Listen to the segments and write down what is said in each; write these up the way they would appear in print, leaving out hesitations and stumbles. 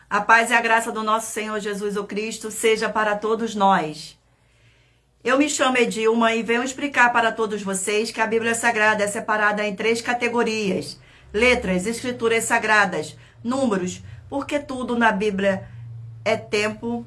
A paz e a graça do nosso Senhor Jesus o Cristo seja para todos nós. Eu me chamo Edilma e venho explicar para todos vocês que a Bíblia Sagrada é separada em 3 categorias: letras, escrituras sagradas, números, porque tudo na Bíblia é tempo,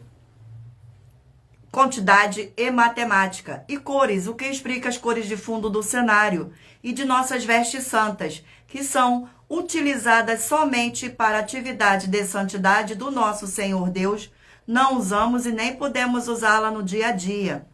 quantidade e matemática, e cores, o que explica as cores de fundo do cenário e de nossas vestes santas, que são utilizadas somente para a atividade de santidade do nosso Senhor Deus. Não usamos e nem podemos usá-la no dia a dia.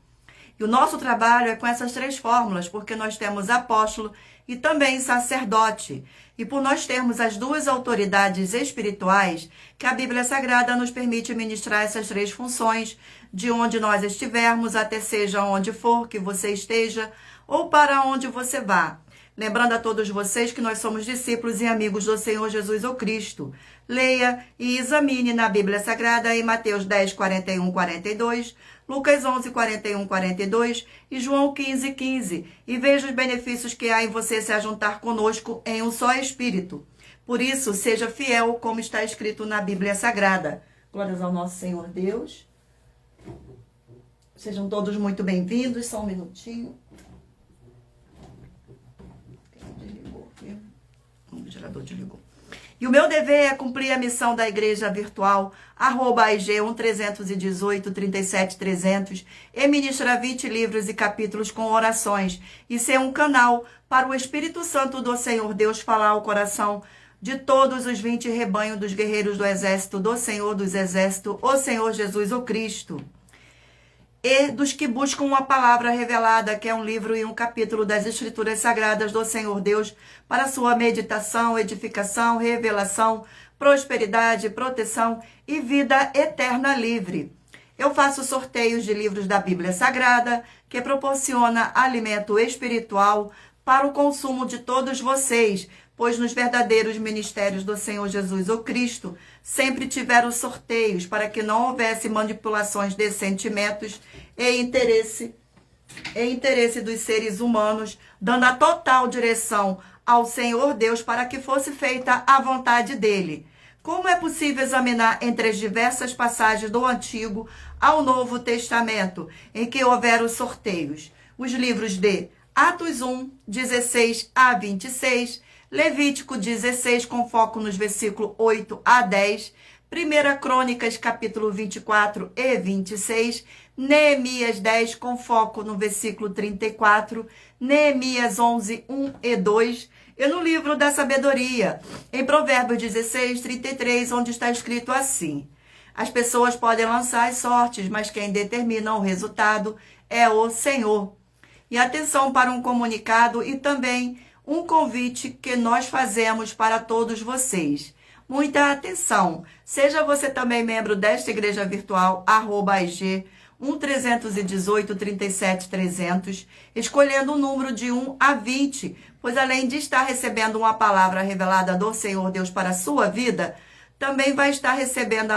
E o nosso trabalho é com essas 3 fórmulas, porque nós temos apóstolo e também sacerdote. E por nós termos as 2 autoridades espirituais, que a Bíblia Sagrada nos permite ministrar essas 3 funções, de onde nós estivermos, até seja onde for que você esteja, ou para onde você vá. Lembrando a todos vocês que nós somos discípulos e amigos do Senhor Jesus o Cristo. Leia e examine na Bíblia Sagrada em Mateus 10, 41, 42, Lucas 11, 41, 42 e João 15, 15. E veja os benefícios que há em você se ajuntar conosco em um só Espírito. Por isso, seja fiel como está escrito na Bíblia Sagrada. Glórias ao nosso Senhor Deus. Sejam todos muito bem-vindos. Só um minutinho. O gerador desligou. E o meu dever é cumprir a missão da igreja virtual, @AIG 1318 37 300, e ministrar 20 livros e capítulos com orações, e ser um canal para o Espírito Santo do Senhor Deus falar ao coração de todos os 20 rebanhos dos guerreiros do exército do Senhor dos Exércitos, o Senhor Jesus o Cristo. E dos que buscam uma palavra revelada, que é um livro e um capítulo das Escrituras Sagradas do Senhor Deus, para sua meditação, edificação, revelação, prosperidade, proteção e vida eterna livre. Eu faço sorteios de livros da Bíblia Sagrada, que proporciona alimento espiritual para o consumo de todos vocês, pois nos verdadeiros ministérios do Senhor Jesus o Cristo, sempre tiveram sorteios para que não houvesse manipulações de sentimentos e interesse dos seres humanos, dando a total direção ao Senhor Deus para que fosse feita a vontade dele. Como é possível examinar entre as diversas passagens do Antigo ao Novo Testamento, em que houveram sorteios? Os livros de Atos 1, 16 a 26, Levítico 16, com foco nos versículos 8 a 10, 1 Crônicas, capítulo 24 e 26, Neemias 10, com foco no versículo 34, Neemias 11, 1 e 2, e no livro da sabedoria, em Provérbios 16, 33, onde está escrito assim: as pessoas podem lançar as sortes, mas quem determina o resultado é o Senhor. E atenção para um comunicado e também um convite que nós fazemos para todos vocês. Muita atenção! Seja você também membro desta igreja virtual, @AIG 1318 37 300, escolhendo o número de 1 a 20, pois além de estar recebendo uma palavra revelada do Senhor Deus para a sua vida, também vai estar recebendo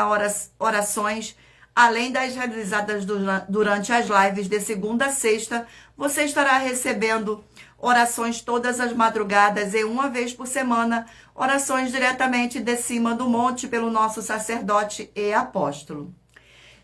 orações, além das realizadas durante as lives de segunda a sexta. Você estará recebendo orações todas as madrugadas e uma vez por semana, orações diretamente de cima do monte pelo nosso sacerdote e apóstolo.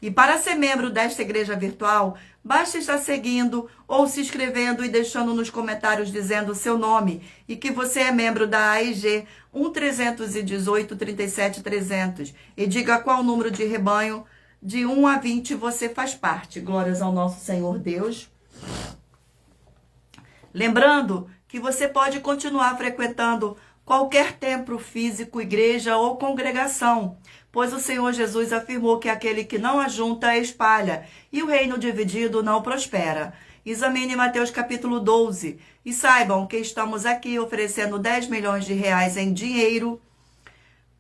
E para ser membro desta igreja virtual, basta estar seguindo ou se inscrevendo e deixando nos comentários dizendo o seu nome e que você é membro da AIG 1318 37 300 e diga qual número de rebanho de 1 a 20 você faz parte. Glórias ao nosso Senhor Deus. Lembrando que você pode continuar frequentando qualquer templo físico, igreja ou congregação, pois o Senhor Jesus afirmou que aquele que não ajunta espalha, e o reino dividido não prospera. Examine Mateus capítulo 12 e saibam que estamos aqui oferecendo 10 milhões de reais em dinheiro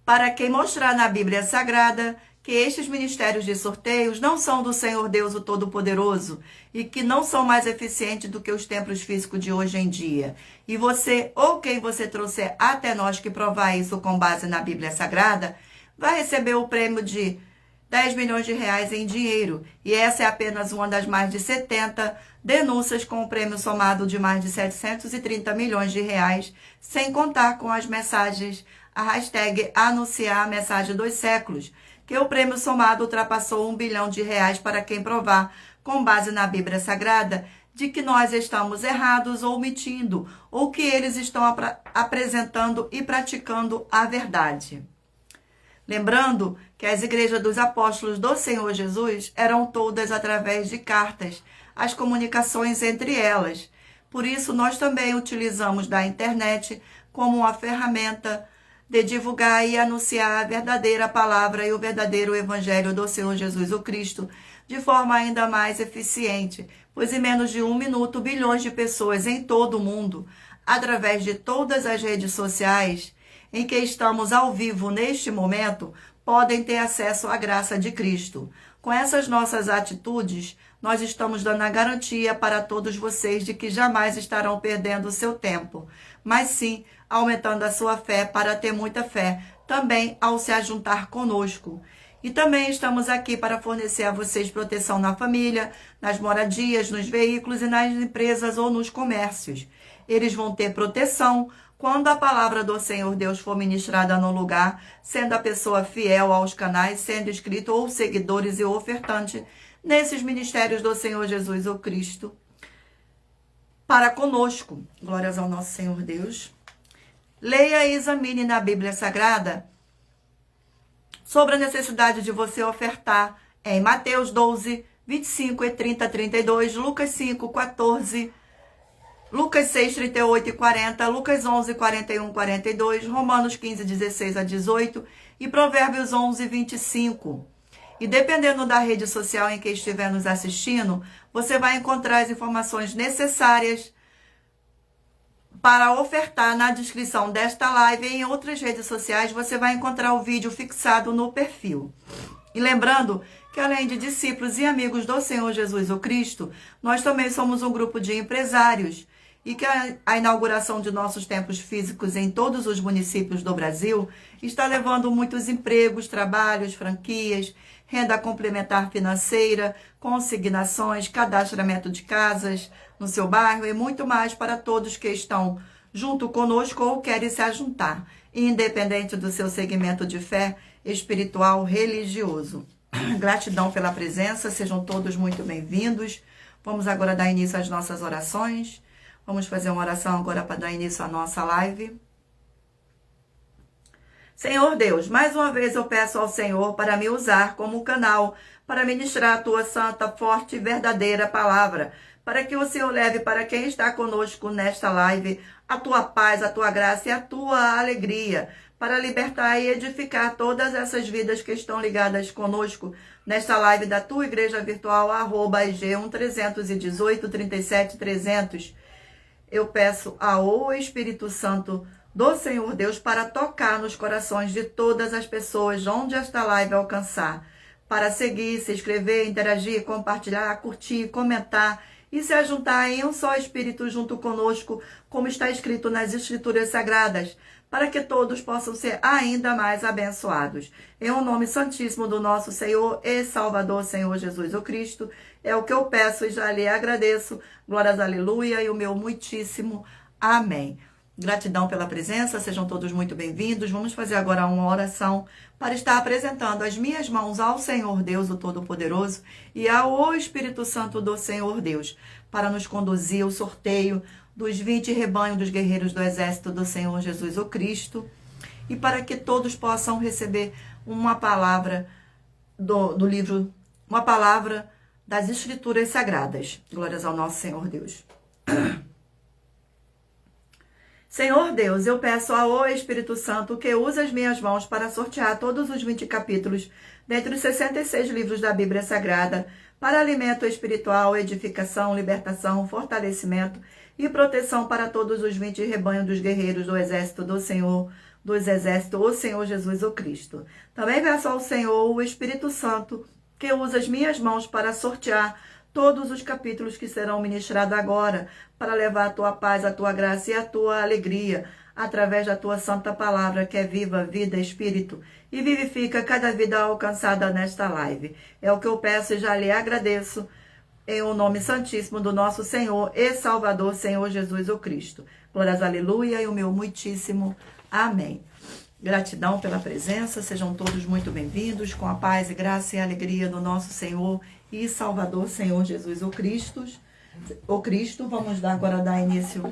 para quem mostrar na Bíblia Sagrada que estes ministérios de sorteios não são do Senhor Deus o Todo-Poderoso e que não são mais eficientes do que os templos físicos de hoje em dia. E você, ou quem você trouxer até nós que provar isso com base na Bíblia Sagrada, vai receber o prêmio de 10 milhões de reais em dinheiro. E essa é apenas uma das mais de 70 denúncias com o prêmio somado de mais de 730 milhões de reais, sem contar com as mensagens, a hashtag anunciar a mensagem dos séculos, que o prêmio somado ultrapassou R$ 1 bilhão para quem provar, com base na Bíblia Sagrada, de que nós estamos errados ou mentindo, ou que eles estão apresentando e praticando a verdade. Lembrando que as igrejas dos apóstolos do Senhor Jesus eram todas através de cartas, as comunicações entre elas. Por isso, nós também utilizamos da internet como uma ferramenta de divulgar e anunciar a verdadeira palavra e o verdadeiro evangelho do Senhor Jesus o Cristo, de forma ainda mais eficiente, pois em menos de 1 minuto, bilhões de pessoas em todo o mundo, através de todas as redes sociais em que estamos ao vivo neste momento, podem ter acesso à graça de Cristo. Com essas nossas atitudes, nós estamos dando a garantia para todos vocês de que jamais estarão perdendo o seu tempo, mas sim aumentando a sua fé para ter muita fé, também ao se ajuntar conosco. E também estamos aqui para fornecer a vocês proteção na família, nas moradias, nos veículos e nas empresas ou nos comércios. Eles vão ter proteção quando a palavra do Senhor Deus for ministrada no lugar, sendo a pessoa fiel aos canais, sendo inscrito ou seguidores e ofertante nesses ministérios do Senhor Jesus ou Cristo, para conosco. Glórias ao nosso Senhor Deus. Leia e examine na Bíblia Sagrada sobre a necessidade de você ofertar em Mateus 12, 25 e 30, 32, Lucas 5, 14, Lucas 6, 38 e 40, Lucas 11, 41, 42, Romanos 15, 16 a 18 e Provérbios 11, 25. E dependendo da rede social em que estiver nos assistindo, você vai encontrar as informações necessárias para ofertar na descrição desta live. E em outras redes sociais você vai encontrar o vídeo fixado no perfil. E lembrando que além de discípulos e amigos do Senhor Jesus o Cristo, nós também somos um grupo de empresários e que a inauguração de nossos templos físicos em todos os municípios do Brasil está levando muitos empregos, trabalhos, franquias, renda complementar financeira, consignações, cadastramento de casas no seu bairro e muito mais para todos que estão junto conosco ou querem se ajuntar, independente do seu segmento de fé espiritual, religioso. Gratidão pela presença, sejam todos muito bem-vindos. Vamos agora dar início às nossas orações. Vamos fazer uma oração agora para dar início à nossa live. Senhor Deus, mais uma vez eu peço ao Senhor para me usar como canal para ministrar a tua santa, forte e verdadeira palavra, para que o Senhor leve para quem está conosco nesta live a tua paz, a tua graça e a tua alegria, para libertar e edificar todas essas vidas que estão ligadas conosco nesta live da tua igreja virtual, @ig131837300. Eu peço ao Espírito Santo do Senhor Deus para tocar nos corações de todas as pessoas onde esta live alcançar, para seguir, se inscrever, interagir, compartilhar, curtir, comentar e se ajuntar em um só Espírito junto conosco, como está escrito nas Escrituras Sagradas, para que todos possam ser ainda mais abençoados. Em o nome santíssimo do nosso Senhor e Salvador, Senhor Jesus o Cristo, é o que eu peço e já lhe agradeço. Glórias, aleluia, e o meu muitíssimo amém. Gratidão pela presença, sejam todos muito bem-vindos. Vamos fazer agora uma oração para estar apresentando as minhas mãos ao Senhor Deus, o Todo-Poderoso, e ao Espírito Santo do Senhor Deus, para nos conduzir ao sorteio dos 20 rebanhos dos guerreiros do exército do Senhor Jesus o Cristo, e para que todos possam receber uma palavra do livro, uma palavra das Escrituras Sagradas. Glórias ao nosso Senhor Deus. Senhor Deus, eu peço ao Espírito Santo que use as minhas mãos para sortear todos os 20 capítulos dentre os 66 livros da Bíblia Sagrada, para alimento espiritual, edificação, libertação, fortalecimento e proteção para todos os 20 rebanhos dos guerreiros do exército do Senhor, dos exércitos, o Senhor Jesus o Cristo. Também peço ao Senhor, o Espírito Santo, que use as minhas mãos para sortear todos os capítulos que serão ministrados agora, para levar a tua paz, a tua graça e a tua alegria, através da tua santa palavra, que é viva, vida, espírito, e vivifica cada vida alcançada nesta live. É o que eu peço e já lhe agradeço, em o nome santíssimo do nosso Senhor e Salvador, Senhor Jesus o Cristo. Glórias, aleluia, e o meu muitíssimo amém. Gratidão pela presença, sejam todos muito bem-vindos, com a paz e graça e alegria do nosso Senhor e Salvador, Senhor Jesus, o Cristo. Vamos agora dar início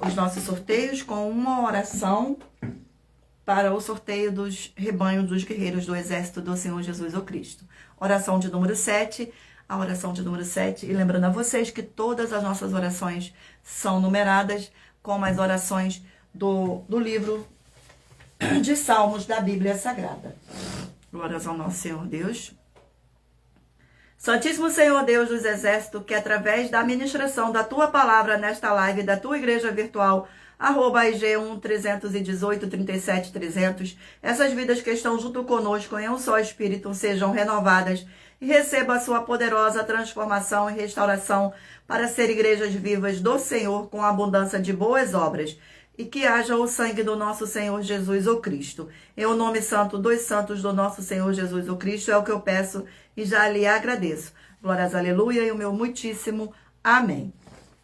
aos nossos sorteios com uma oração para o sorteio dos rebanhos dos guerreiros do exército do Senhor Jesus, o Cristo. Oração de número 7, a oração de número 7, e lembrando a vocês que todas as nossas orações são numeradas, como as orações do livro de Salmos da Bíblia Sagrada. Glórias ao nosso Senhor Deus. Santíssimo Senhor Deus dos Exércitos, que através da administração da Tua Palavra nesta live da Tua Igreja Virtual, @IG1 318 37 300, essas vidas que estão junto conosco em um só Espírito sejam renovadas e receba a Sua poderosa transformação e restauração para ser igrejas vivas do Senhor com abundância de boas obras, e que haja o sangue do nosso Senhor Jesus, o Cristo. Em o nome santo dos santos do nosso Senhor Jesus, o Cristo, é o que eu peço e já lhe agradeço. Glórias, aleluia, e o meu muitíssimo amém.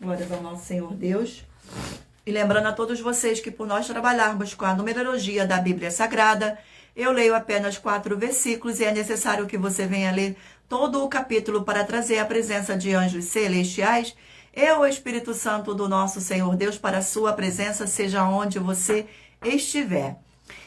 Glórias ao nosso Senhor Deus. E lembrando a todos vocês que por nós trabalharmos com a numerologia da Bíblia Sagrada, eu leio apenas 4 versículos e é necessário que você venha ler todo o capítulo para trazer a presença de anjos celestiais e o Espírito Santo do nosso Senhor Deus para a sua presença, seja onde você estiver.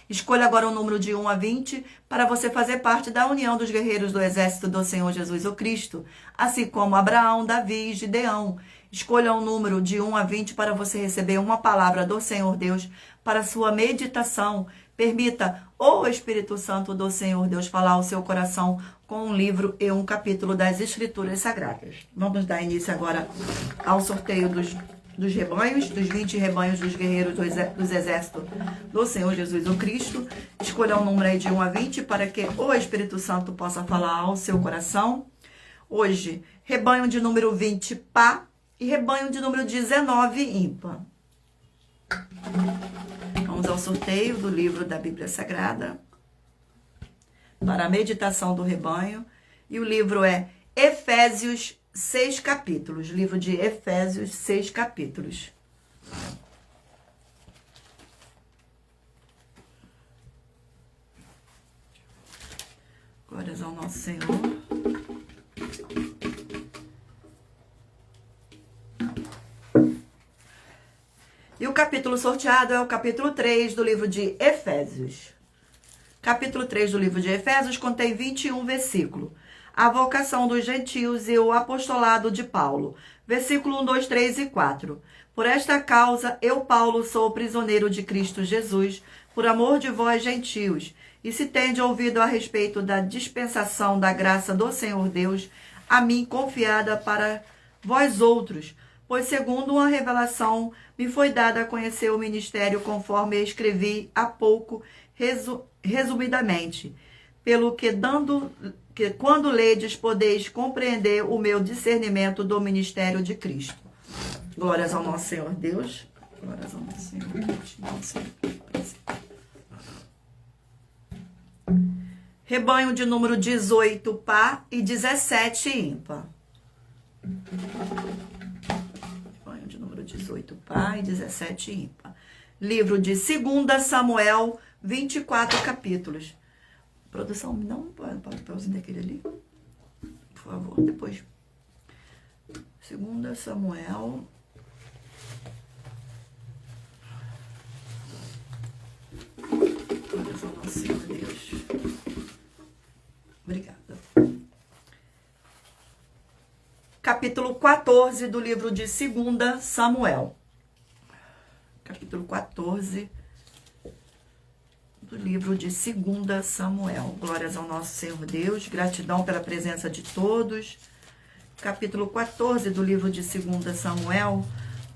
Escolha agora o número de 1 a 20 para você fazer parte da união dos guerreiros do exército do Senhor Jesus, o Cristo, assim como Abraão, Davi e Gideão. Escolha o número de 1 a 20 para você receber uma palavra do Senhor Deus para a sua meditação. Permita o Espírito Santo do Senhor Deus falar ao seu coração com um livro e um capítulo das Escrituras Sagradas. Vamos dar início agora ao sorteio dos rebanhos, dos 20 rebanhos dos guerreiros dos exércitos do Senhor Jesus, o Cristo. Escolha um número aí de 1 a 20 para que o Espírito Santo possa falar ao seu coração. Hoje, rebanho de número 20, pá, e rebanho de número 19, ímpar. Vamos ao sorteio do livro da Bíblia Sagrada para a meditação do rebanho. E o livro é Efésios 6 capítulos. Livro de Efésios 6 capítulos. Glórias ao nosso Senhor. E o capítulo sorteado é o capítulo 3 do livro de Efésios. Capítulo 3 do livro de Efésios contém 21 versículos. A vocação dos gentios e o apostolado de Paulo. Versículo 1, 2, 3 e 4. Por esta causa, eu, Paulo, sou prisioneiro de Cristo Jesus, por amor de vós, gentios. E se tende ouvido a respeito da dispensação da graça do Senhor Deus, a mim confiada para vós outros, pois segundo uma revelação me foi dada a conhecer o ministério conforme escrevi há pouco, resumidamente, pelo que quando ledes podeis compreender o meu discernimento do ministério de Cristo. Glórias ao nosso Senhor Deus. Glórias ao nosso Senhor Deus. Rebanho de número 18, pá, e 17, ímpar. Rebanho de número 18, pá, e 17, ímpar. Livro de 2 Samuel, 24 capítulos. Produção, não pode papelzinho daquele ali, por favor, depois. 2 Samuel. Glórias ao nosso Senhor Deus. Obrigada. Capítulo 14 do livro de 2 Samuel. Capítulo 14 do livro de 2 Samuel. Glórias ao nosso Senhor Deus. Gratidão pela presença de todos. Capítulo 14 do livro de 2 Samuel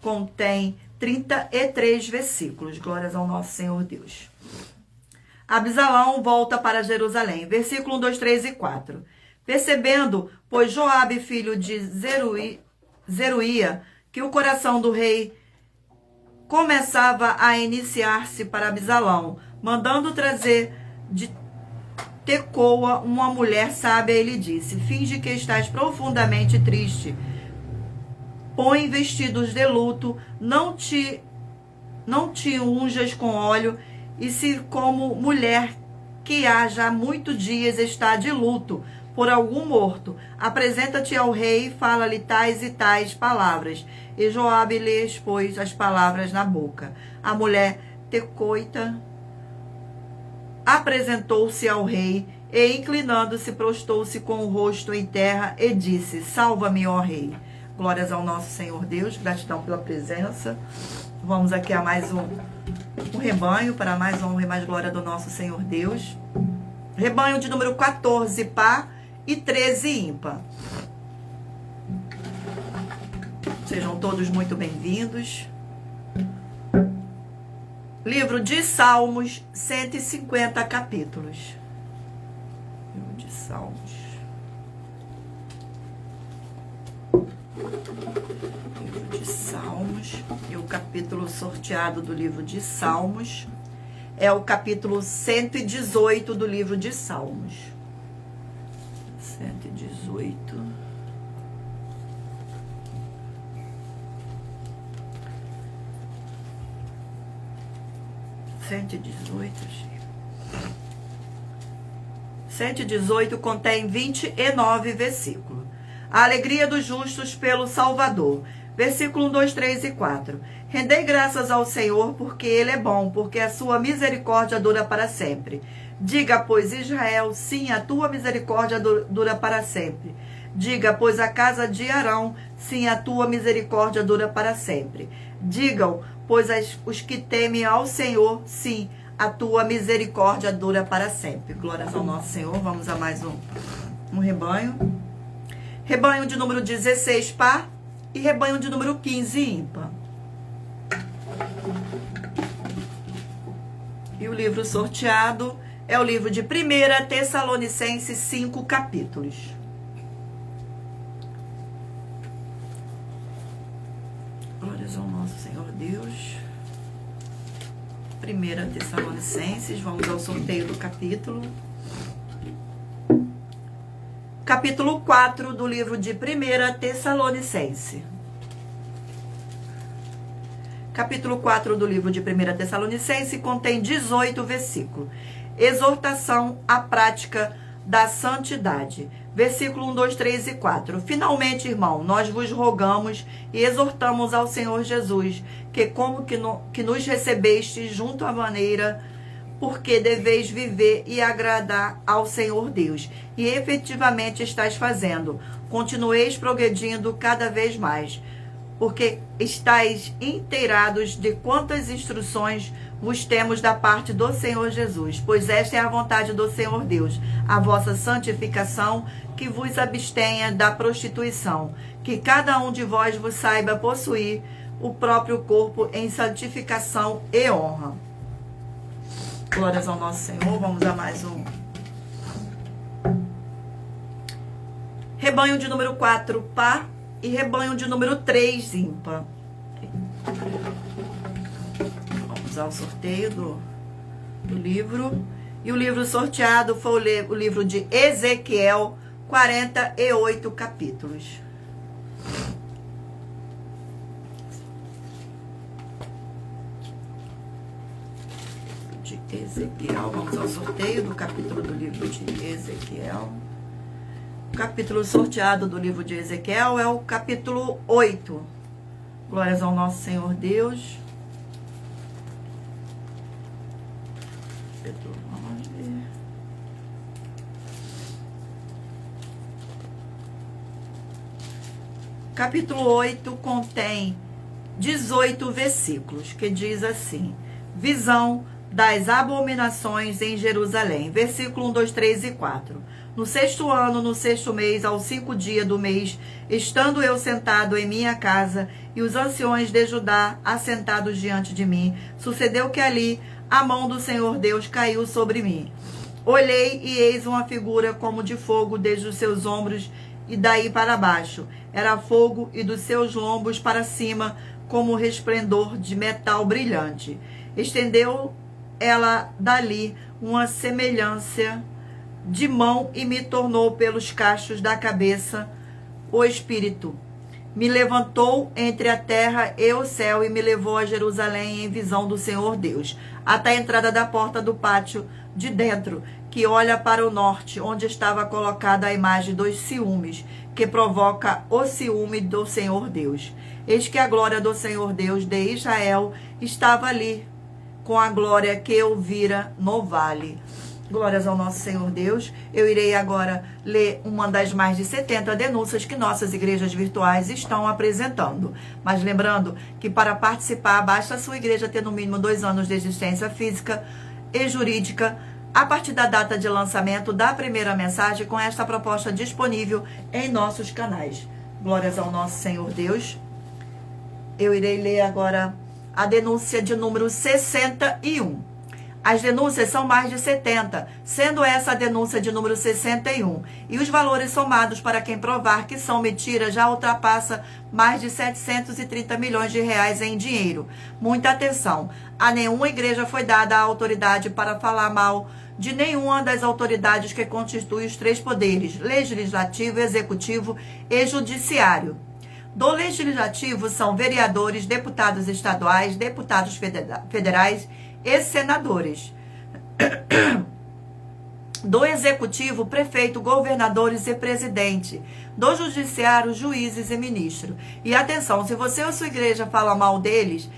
contém 33 versículos. Glórias ao nosso Senhor Deus. Absalão volta para Jerusalém. Versículo 1, 2, 3 e 4. Percebendo, pois Joabe, filho de Zeruía, que o coração do rei começava a iniciar-se para Absalão, mandando trazer de Tecoa uma mulher sábia, ele disse: finge que estás profundamente triste. Põe vestidos de luto, não te unjas com óleo e se como mulher que há já muitos dias está de luto por algum morto, apresenta-te ao rei e fala-lhe tais e tais palavras. E Joabe lhe expôs as palavras na boca. A mulher Tecoita apresentou-se ao rei e, inclinando-se, prostou-se com o rosto em terra e disse: salva-me, ó rei. Glórias ao nosso Senhor Deus, gratidão pela presença. Vamos aqui a mais um rebanho, para mais honra e mais glória do nosso Senhor Deus. Rebanho de número 14, par, e 13, ímpar. Sejam todos muito bem-vindos. Livro de Salmos, 150 capítulos. Livro de Salmos. Livro de Salmos. E o capítulo sorteado do livro de Salmos é o capítulo 118 do livro de Salmos. 118. Achei. 118 contém 29 versículos. A alegria dos justos pelo Salvador. Versículo 1, 2, 3 e 4. Rendei graças ao Senhor, porque Ele é bom, porque a sua misericórdia dura para sempre. Diga, pois, Israel, sim, a tua misericórdia dura para sempre. Diga, pois, a casa de Arão, sim, a tua misericórdia dura para sempre. Digam, pois, os que temem ao Senhor, sim, a tua misericórdia dura para sempre. Glórias ao nosso Senhor. Vamos a mais um rebanho. Rebanho de número 16, par, e rebanho de número 15, ímpar. E o livro sorteado é o livro de 1 Tessalonicenses, 5 capítulos. Glórias ao nosso Senhor Deus. 1 Tessalonicenses, vamos ao sorteio do capítulo. Capítulo 4 do livro de 1 Tessalonicenses. Capítulo 4 do livro de 1 Tessalonicenses contém 18 versículos. Exortação à prática da santidade. Versículo 1, 2, 3 e 4. Finalmente, irmão, nós vos rogamos e exortamos ao Senhor Jesus, que como que nos recebeste junto à maneira, porque deveis viver e agradar ao Senhor Deus. E efetivamente estáis fazendo. Continueis progredindo cada vez mais, porque estáis inteirados de quantas instruções vos temos da parte do Senhor Jesus. Pois esta é a vontade do Senhor Deus, a vossa santificação, que vos abstenha da prostituição, que cada um de vós vos saiba possuir o próprio corpo em santificação e honra. Glórias ao nosso Senhor. Vamos a mais um. Rebanho de número 4, par, e rebanho de número 3, ímpar. Vamos ao sorteio do livro. E o livro sorteado foi o livro de Ezequiel, 48 capítulos. De Ezequiel, vamos ao sorteio do capítulo do livro de Ezequiel. O capítulo sorteado do livro de Ezequiel é o capítulo 8. Glórias ao nosso Senhor Deus. Capítulo 8 contém 18 versículos, que diz assim: visão das abominações em Jerusalém. Versículo 1, 2, 3 e 4. No 6º ano, no 6º mês, ao 5º dia do mês, estando eu sentado em minha casa, e os anciões de Judá assentados diante de mim, sucedeu que ali a mão do Senhor Deus caiu sobre mim. Olhei, e eis uma figura como de fogo desde os seus ombros e daí para baixo. Era fogo, e dos seus lombos para cima, como resplendor de metal brilhante. Estendeu ela dali uma semelhança de mão, e me tornou pelos cachos da cabeça o espírito. Me levantou entre a terra e o céu e me levou a Jerusalém em visão do Senhor Deus, até a entrada da porta do pátio de dentro, que olha para o norte, onde estava colocada a imagem dos ciúmes, que provoca o ciúme do Senhor Deus. Eis que a glória do Senhor Deus de Israel estava ali, com a glória que eu vira no vale. Glórias ao nosso Senhor Deus. Eu irei agora ler uma das mais de 70 denúncias que nossas igrejas virtuais estão apresentando. Mas lembrando que para participar, basta a sua igreja ter no mínimo 2 anos de existência física e jurídica, a partir da data de lançamento da primeira mensagem, com esta proposta disponível em nossos canais. Glórias ao nosso Senhor Deus. Eu irei ler agora a denúncia de número 61. As denúncias são mais de 70, sendo essa a denúncia de número 61. E os valores somados para quem provar que são mentiras já ultrapassa mais de 730 milhões de reais em dinheiro. Muita atenção, a nenhuma igreja foi dada a autoridade para falar mal de nenhuma das autoridades que constituem os 3 poderes, legislativo, executivo e judiciário. Do legislativo são vereadores, deputados estaduais, deputados federais e senadores. Do executivo, prefeito, governadores e presidente. Do judiciário, juízes e ministros. E atenção, se você ou sua igreja fala mal deles,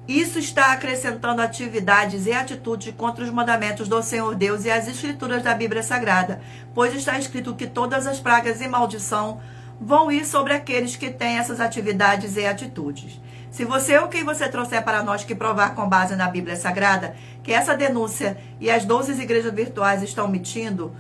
isso está acrescentando atividades e atitudes contra os mandamentos do Senhor Deus e as escrituras da Bíblia Sagrada, pois está escrito que todas as pragas e maldição vão ir sobre aqueles que têm essas atividades e atitudes. Se você ou quem você trouxer para nós que provar com base na Bíblia Sagrada que essa denúncia e as 12 igrejas virtuais estão mentindo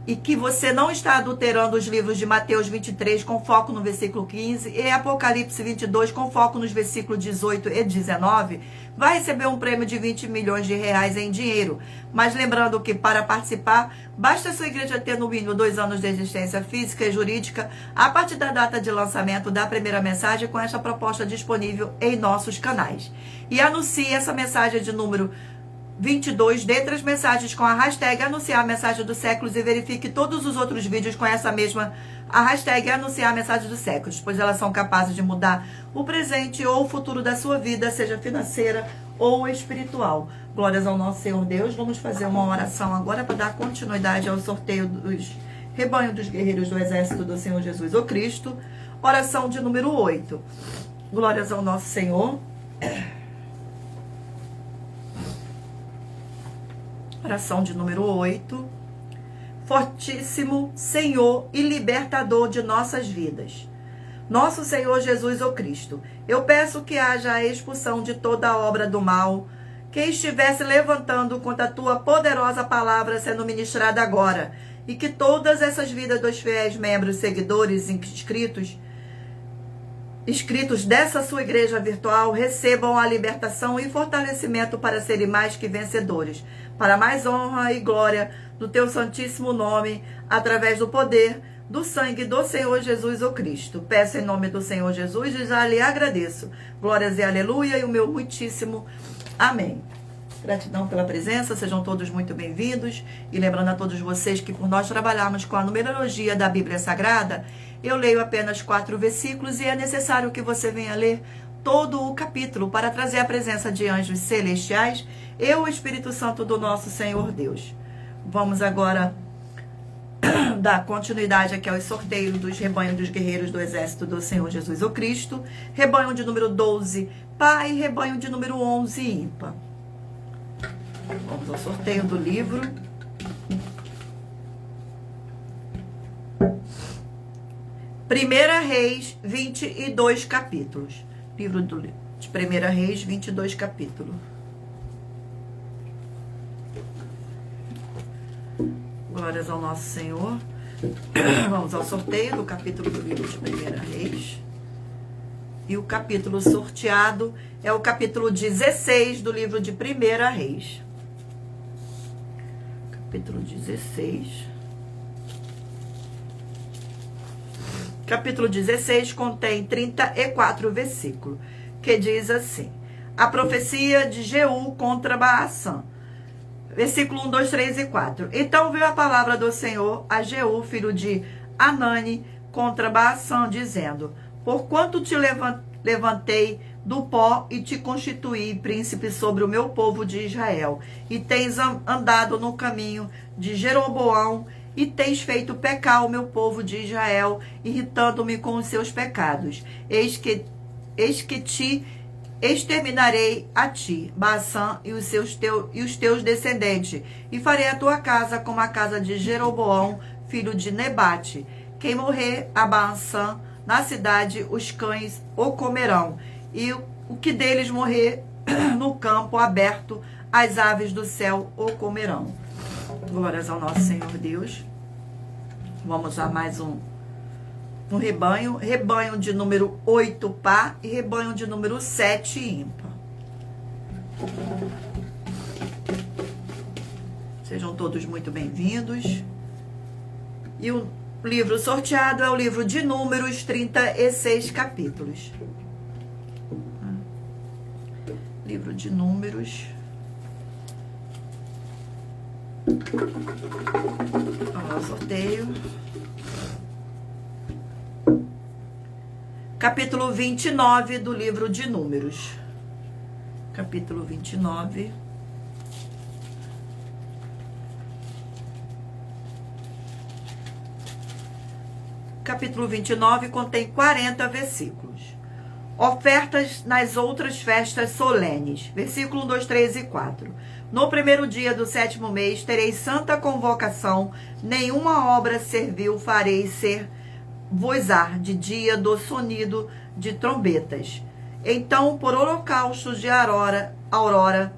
e que você não está adulterando os livros de Mateus 23 com foco no versículo 15 e Apocalipse 22 com foco nos versículos 18 e 19, vai receber um prêmio de 20 milhões de reais em dinheiro. Mas lembrando que para participar, basta a sua igreja ter no mínimo 2 anos de existência física e jurídica a partir da data de lançamento da primeira mensagem com esta proposta disponível em nossos canais. E anuncie essa mensagem de número 22 dentre as mensagens com a hashtag anunciar a mensagem dos séculos e verifique todos os outros vídeos com essa mesma a hashtag anunciar a mensagem dos séculos, pois elas são capazes de mudar o presente ou o futuro da sua vida, seja financeira ou espiritual. Glórias ao nosso Senhor Deus. Vamos fazer uma oração agora para dar continuidade ao sorteio dos rebanho dos guerreiros do exército do Senhor Jesus o Cristo. Oração de número 8. Glórias ao nosso Senhor. Oração de número 8. Fortíssimo Senhor e libertador de nossas vidas, nosso Senhor Jesus o Cristo, eu peço que haja a expulsão de toda obra do mal que estivesse levantando contra a tua poderosa palavra sendo ministrada agora, e que todas essas vidas dos fiéis membros, seguidores, inscritos dessa sua igreja virtual recebam a libertação e fortalecimento para serem mais que vencedores, para mais honra e glória do teu santíssimo nome, através do poder do sangue do Senhor Jesus o Cristo. Peço em nome do Senhor Jesus e já lhe agradeço. Glórias e aleluia e o meu muitíssimo amém. Gratidão pela presença, sejam todos muito bem-vindos. E lembrando a todos vocês que por nós trabalharmos com a numerologia da Bíblia Sagrada, eu leio apenas 4 versículos e é necessário que você venha ler todo o capítulo para trazer a presença de anjos celestiais e o Espírito Santo do nosso Senhor Deus. Vamos agora dar continuidade aqui aos sorteios dos rebanhos dos guerreiros do exército do Senhor Jesus o Cristo. Rebanho de número 12, Pá, e rebanho de número 11, Ímpar. Vamos ao sorteio do livro. Primeira Reis, 22 capítulos. Livro de Primeira Reis, 22 capítulos. Glórias ao nosso Senhor. Vamos ao sorteio do capítulo do livro de Primeira Reis. E o capítulo sorteado é o capítulo 16 do livro de Primeira Reis. Capítulo 16. Capítulo 16 contém 34 versículos, que diz assim: a profecia de Jeú contra Baassã. Versículo 1, 2, 3 e 4. Então veio a palavra do Senhor a Jeú, filho de Anani, contra Baassã, dizendo: Porquanto te levantei do pó e te constituí príncipe sobre o meu povo de Israel, e tens andado no caminho de Jeroboão, e tens feito pecar o meu povo de Israel, irritando-me com os seus pecados. Eis que te exterminarei a ti, Baasã, e os teus descendentes, e farei a tua casa como a casa de Jeroboão, filho de Nebate. Quem morrer a Baasã na cidade, os cães o comerão, e o que deles morrer no campo aberto, as aves do céu o comerão. Glórias ao nosso Senhor Deus. Vamos a mais um rebanho. Rebanho de número 8 par e rebanho de número 7 ímpar. Sejam todos muito bem-vindos. E o livro sorteado é o livro de Números, 36 capítulos. Livro de Números. Vamos ao sorteio. Capítulo 29 do livro de Números. Capítulo 29. Capítulo 29 contém 40 versículos. Ofertas nas outras festas solenes. Versículo 1, 2, 3 e 4. No primeiro dia do 7º mês tereis santa convocação, nenhuma obra servil farei ser vos-ar de dia do sonido de trombetas. Então, por holocaustos de aurora,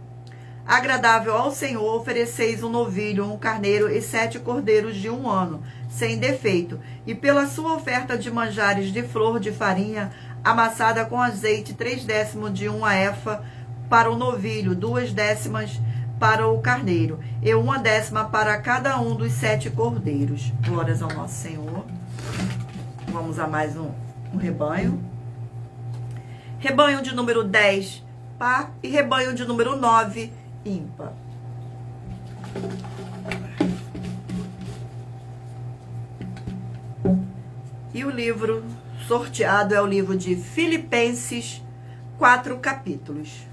agradável ao Senhor, ofereceis um novilho, um carneiro e 7 cordeiros de 1 ano, sem defeito. E pela sua oferta de manjares de flor de farinha, amassada com azeite, 3/10 de 1 efa para o novilho, 2/10 para o carneiro, e 1/10 para cada um dos 7 cordeiros. Glórias ao nosso Senhor. Vamos a mais um rebanho. Rebanho de número 10, par, e rebanho de número 9, ímpar. E o livro sorteado é o livro de Filipenses, 4 capítulos.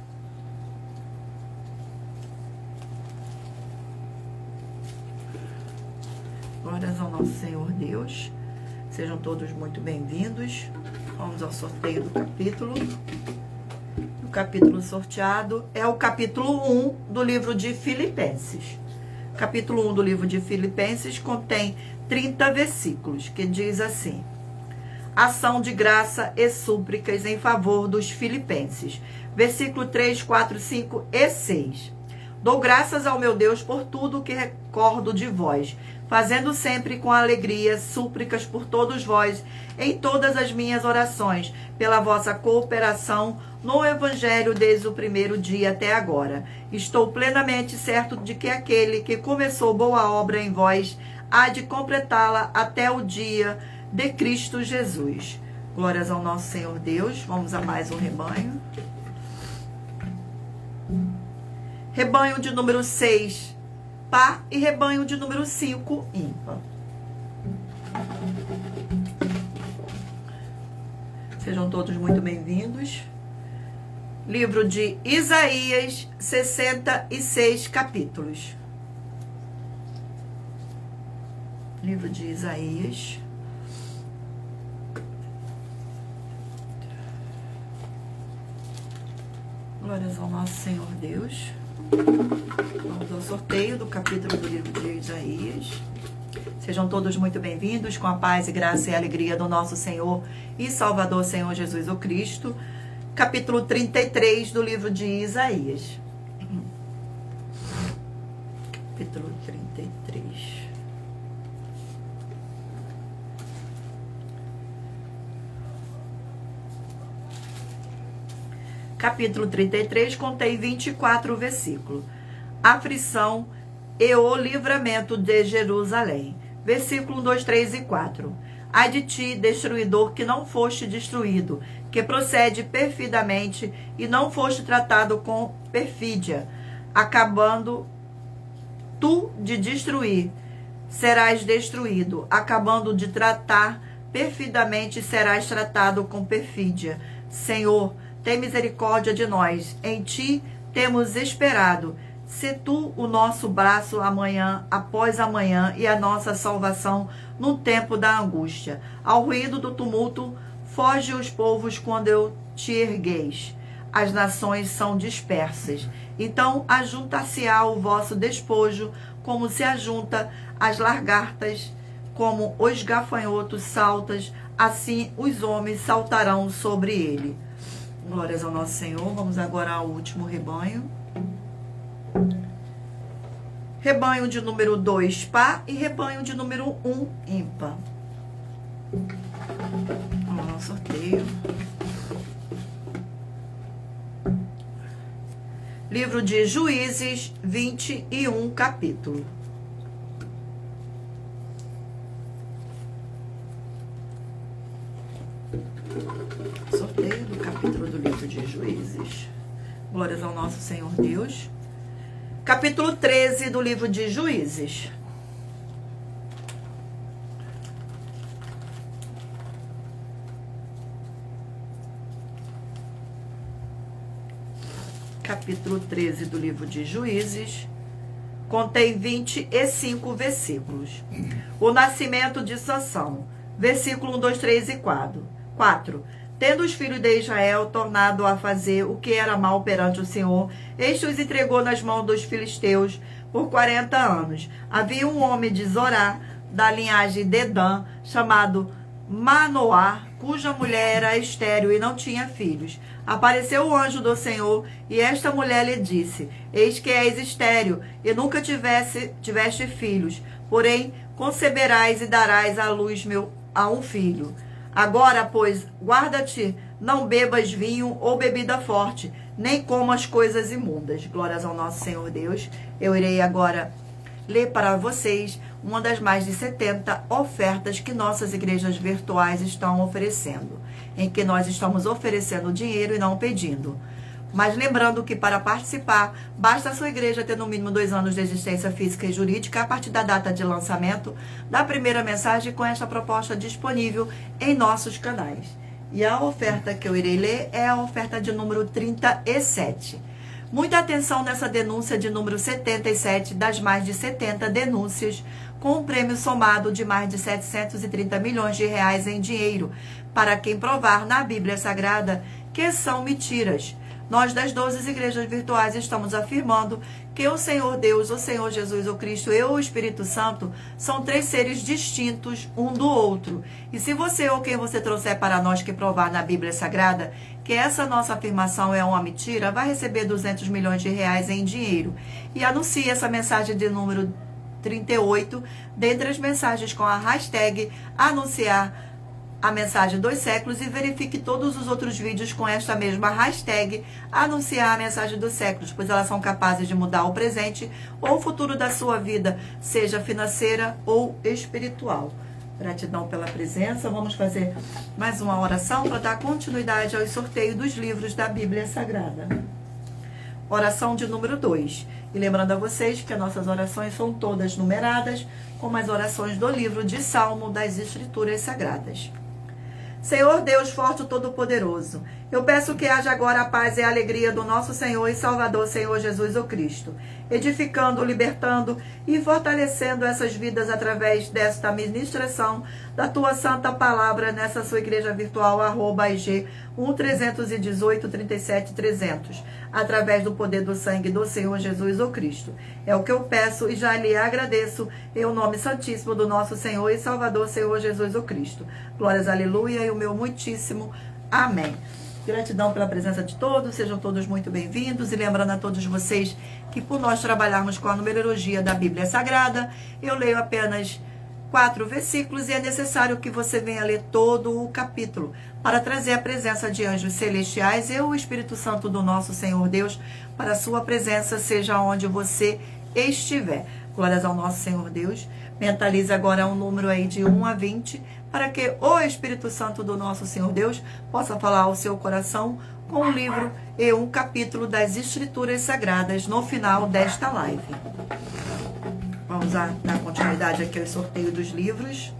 Glórias ao nosso Senhor Deus. Sejam todos muito bem-vindos. Vamos ao sorteio do capítulo. O capítulo sorteado é o capítulo 1 do livro de Filipenses. Capítulo 1 do livro de Filipenses contém 30 versículos, que diz assim: ação de graça e súplicas em favor dos filipenses. Versículo 3, 4, 5 e 6. Dou graças ao meu Deus por tudo que recordo de vós, fazendo sempre com alegria súplicas por todos vós, em todas as minhas orações, pela vossa cooperação no Evangelho desde o primeiro dia até agora. Estou plenamente certo de que aquele que começou boa obra em vós há de completá-la até o dia de Cristo Jesus. Glórias ao nosso Senhor Deus. Vamos a mais um rebanho. Rebanho de número 6, par, e rebanho de número 5, ímpar. Sejam todos muito bem-vindos. Livro de Isaías, 66 capítulos. Livro de Isaías. Glórias ao nosso Senhor Deus. Vamos ao sorteio do capítulo do livro de Isaías. Sejam todos muito bem-vindos, com a paz e graça e alegria do nosso Senhor e Salvador, Senhor Jesus o Cristo. Capítulo 33 do livro de Isaías. Capítulo 33. Capítulo 33 contém 24 versículos. Aflição e o livramento de Jerusalém. Versículo 2, 3 e 4. Ai de ti, destruidor, que não foste destruído, que procede perfidamente e não foste tratado com perfídia, acabando tu de destruir, serás destruído, acabando de tratar, perfidamente serás tratado com perfídia. Senhor, tem misericórdia de nós. Em ti temos esperado. Se tu o nosso braço amanhã após amanhã e a nossa salvação no tempo da angústia. Ao ruído do tumulto, foge os povos quando eu te ergueis. As nações são dispersas. Então ajuntar-se-á o vosso despojo, como se ajunta as lagartas, como os gafanhotos saltas, assim os homens saltarão sobre ele. Glórias ao nosso Senhor. Vamos agora ao último rebanho. Rebanho de número 2, par, e rebanho de número 1, ímpar. Vamos ao sorteio. Livro de Juízes, 21 capítulo. Sorteio do capítulo do livro de Juízes. Glórias ao nosso Senhor Deus. Capítulo 13 do livro de Juízes. Capítulo 13 do livro de Juízes. Contém 25 versículos. O nascimento de Sansão. Versículo 1, 2, 3 e 4. Tendo os filhos de Israel tornado a fazer o que era mal perante o Senhor, este os entregou nas mãos dos filisteus por 40 anos. Havia um homem de Zorá, da linhagem de Dan, chamado Manoá, cuja mulher era estéril e não tinha filhos. Apareceu o anjo do Senhor, e esta mulher lhe disse: Eis que és estéril, e nunca tiveste filhos, porém conceberás e darás à luz a um filho. Agora, pois, guarda-te, não bebas vinho ou bebida forte, nem comas coisas imundas. Glórias ao nosso Senhor Deus. Eu irei agora ler para vocês uma das mais de 70 ofertas que nossas igrejas virtuais estão oferecendo, em que nós estamos oferecendo dinheiro e não pedindo. Mas lembrando que para participar, basta a sua igreja ter no mínimo 2 anos de existência física e jurídica a partir da data de lançamento da primeira mensagem com esta proposta disponível em nossos canais. E a oferta que eu irei ler é a oferta de número 37. Muita atenção nessa denúncia de número 77 das mais de 70 denúncias com um prêmio somado de mais de 730 milhões de reais em dinheiro para quem provar na Bíblia Sagrada que são mentiras. Nós das 12 igrejas virtuais estamos afirmando que o Senhor Deus, o Senhor Jesus, o Cristo e o Espírito Santo são 3 seres distintos um do outro. E se você ou quem você trouxer para nós que provar na Bíblia Sagrada que essa nossa afirmação é uma mentira, vai receber 200 milhões de reais em dinheiro. E anuncie essa mensagem de número 38 dentre as mensagens com a hashtag anunciar a mensagem dos séculos e verifique todos os outros vídeos com esta mesma hashtag anunciar a mensagem dos séculos, pois elas são capazes de mudar o presente ou o futuro da sua vida, seja financeira ou espiritual. Gratidão pela presença. Vamos fazer mais uma oração para dar continuidade ao sorteio dos livros da Bíblia Sagrada. Oração de número 2. E lembrando a vocês que as nossas orações são todas numeradas, como as orações do livro de Salmo das Escrituras Sagradas. Senhor Deus forte e todo-poderoso, eu peço que haja agora a paz e a alegria do nosso Senhor e Salvador, Senhor Jesus o Cristo, edificando, libertando e fortalecendo essas vidas através desta ministração da tua santa palavra nessa sua igreja virtual, @IG 1-318-37-300, através do poder do sangue do Senhor Jesus o Cristo. É o que eu peço e já lhe agradeço em o nome santíssimo do nosso Senhor e Salvador, Senhor Jesus o Cristo. Glórias, aleluia, e o meu muitíssimo amém. Gratidão pela presença de todos, sejam todos muito bem-vindos. E lembrando a todos vocês que por nós trabalharmos com a numerologia da Bíblia Sagrada, eu leio apenas 4 versículos e é necessário que você venha ler todo o capítulo para trazer a presença de anjos celestiais e o Espírito Santo do nosso Senhor Deus para a sua presença, seja onde você estiver. Glórias ao nosso Senhor Deus. Mentalize agora um número aí de 1 a 20 para que o Espírito Santo do nosso Senhor Deus possa falar ao seu coração com um livro e um capítulo das Escrituras Sagradas no final desta live. Vamos dar continuidade aqui ao sorteio dos livros.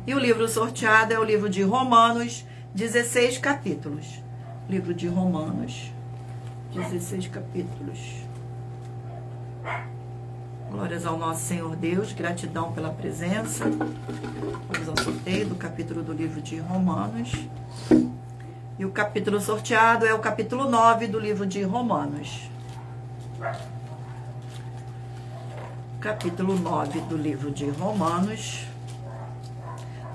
E o livro sorteado é o livro de Romanos, 16 capítulos. Livro de Romanos, 16 capítulos. Glórias ao nosso Senhor Deus, gratidão pela presença. Vamos ao sorteio do capítulo do livro de Romanos. E o capítulo sorteado é o capítulo 9 do livro de Romanos. Capítulo 9 do livro de Romanos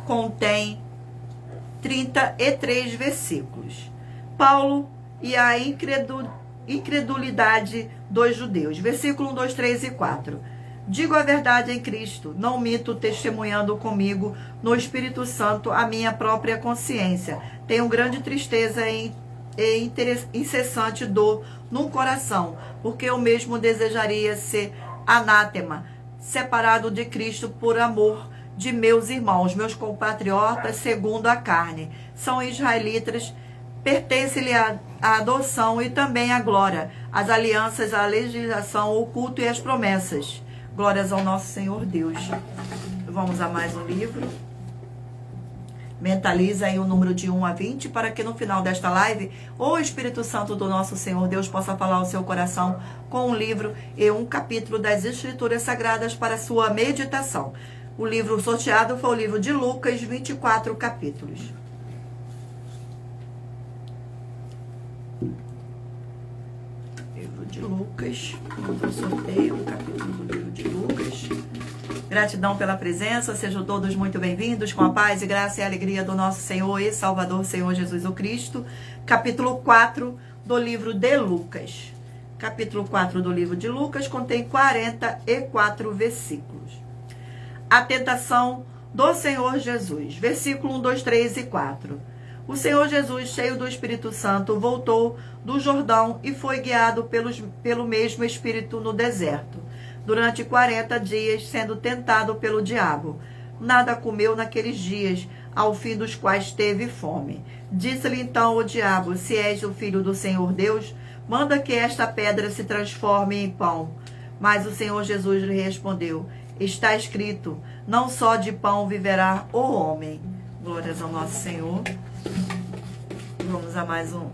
contém 33 versículos. Paulo e a incredulidade dos judeus. Versículo 1, 2, 3 e 4. Digo a verdade em Cristo, não minto, testemunhando comigo no Espírito Santo a minha própria consciência. Tenho grande tristeza e incessante dor no coração, porque eu mesmo desejaria ser anátema, separado de Cristo por amor de meus irmãos, meus compatriotas segundo a carne. São israelitas, pertence-lhe a adoção e também a glória, as alianças, a legislação, o culto e as promessas. Glórias ao nosso Senhor Deus. Vamos a mais um livro. Mentaliza aí o número de 1 a 20 para que no final desta live o Espírito Santo do nosso Senhor Deus possa falar ao seu coração com um livro e um capítulo das Escrituras Sagradas para sua meditação. O livro sorteado foi o livro de Lucas, 24 capítulos. Livro de Lucas, vamos ao sorteio, o capítulo do livro de Lucas. Gratidão pela presença, sejam todos muito bem-vindos, com a paz e graça e alegria do nosso Senhor e Salvador, Senhor Jesus o Cristo. Capítulo 4 do livro de Lucas. Capítulo 4 do livro de Lucas contém 44 versículos. A tentação do Senhor Jesus. Versículo 1, 2, 3 e 4. O Senhor Jesus, cheio do Espírito Santo, voltou do Jordão e foi guiado pelo mesmo Espírito no deserto, durante 40 dias, sendo tentado pelo diabo. Nada comeu naqueles dias, ao fim dos quais teve fome. Disse-lhe então o diabo: se és o Filho do Senhor Deus, manda que esta pedra se transforme em pão. Mas o Senhor Jesus lhe respondeu: está escrito, não só de pão viverá o homem. Glórias ao nosso Senhor. Vamos a mais um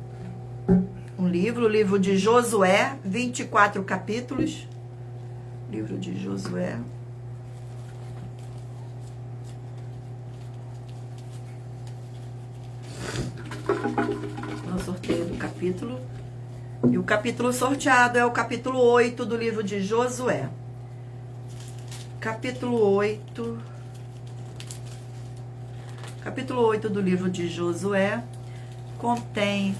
livro, o livro de Josué, 24 capítulos. Livro de Josué. No sorteio do capítulo. E o capítulo sorteado é o capítulo 8 do livro de Josué. Capítulo 8. Capítulo 8 do livro de Josué contém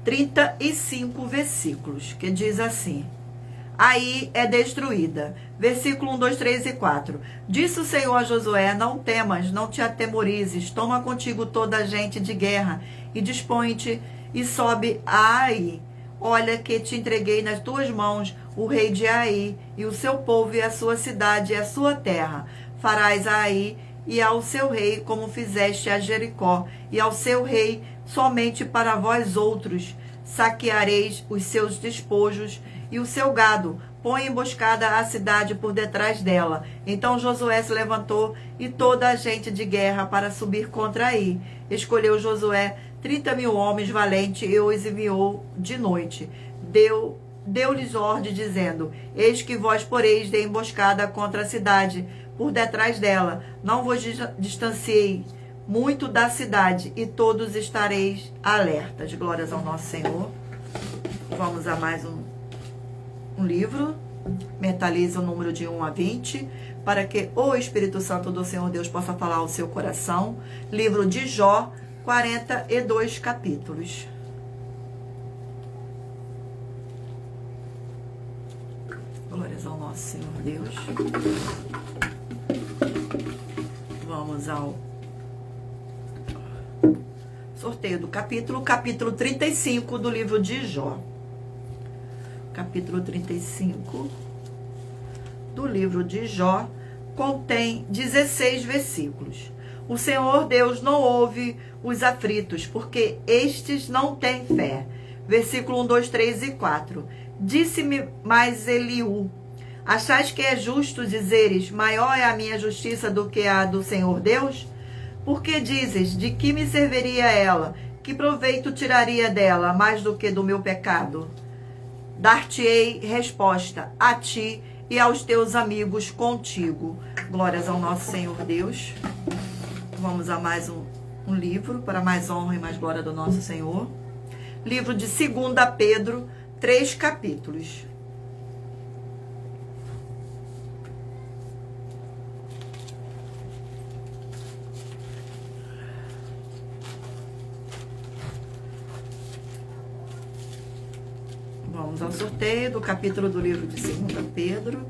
35 versículos, que diz assim: aí é destruída. Versículo 1, 2, 3 e 4. Disse o Senhor a Josué: não temas, não te atemorizes, toma contigo toda a gente de guerra e dispõe-te e sobe a Ai. Olha que te entreguei nas tuas mãos o rei de Ai, e o seu povo, e a sua cidade, e a sua terra. Farás a Ai e ao seu rei como fizeste a Jericó, e ao seu rei somente para vós outros. Saqueareis os seus despojos e o seu gado. Põe emboscada a cidade por detrás dela. Então Josué se levantou e toda a gente de guerra para subir contra Ai. Escolheu Josué 30.000 homens valentes e os enviou de noite. Deu-lhes ordem, dizendo: eis que vós poreis de emboscada contra a cidade, por detrás dela. Não vos distanciei muito da cidade, e todos estareis alertas. Glórias ao nosso Senhor. Vamos a mais um livro. Mentaliza o número de 1 a 20, para que o Espírito Santo do Senhor Deus possa falar ao seu coração. Livro de Jó, 42 capítulos. Glórias ao nosso Senhor Deus. Vamos ao sorteio do capítulo 35 do livro de Jó. Capítulo 35 do livro de Jó contém 16 versículos. O Senhor Deus não ouve os aflitos, porque estes não têm fé. Versículo 1, 2, 3 e 4. Disse-me mais Eliú: Achais que é justo dizeres, maior é a minha justiça do que a do Senhor Deus? Porque dizes, de que me serviria ela? Que proveito tiraria dela, mais do que do meu pecado? Dar-te-ei resposta a ti e aos teus amigos contigo. Glórias ao nosso Senhor Deus. Vamos a mais um livro, para mais honra e mais glória do nosso Senhor. Livro de 2 Pedro, 3 capítulos. Vamos ao sorteio do capítulo do livro de 2 Pedro.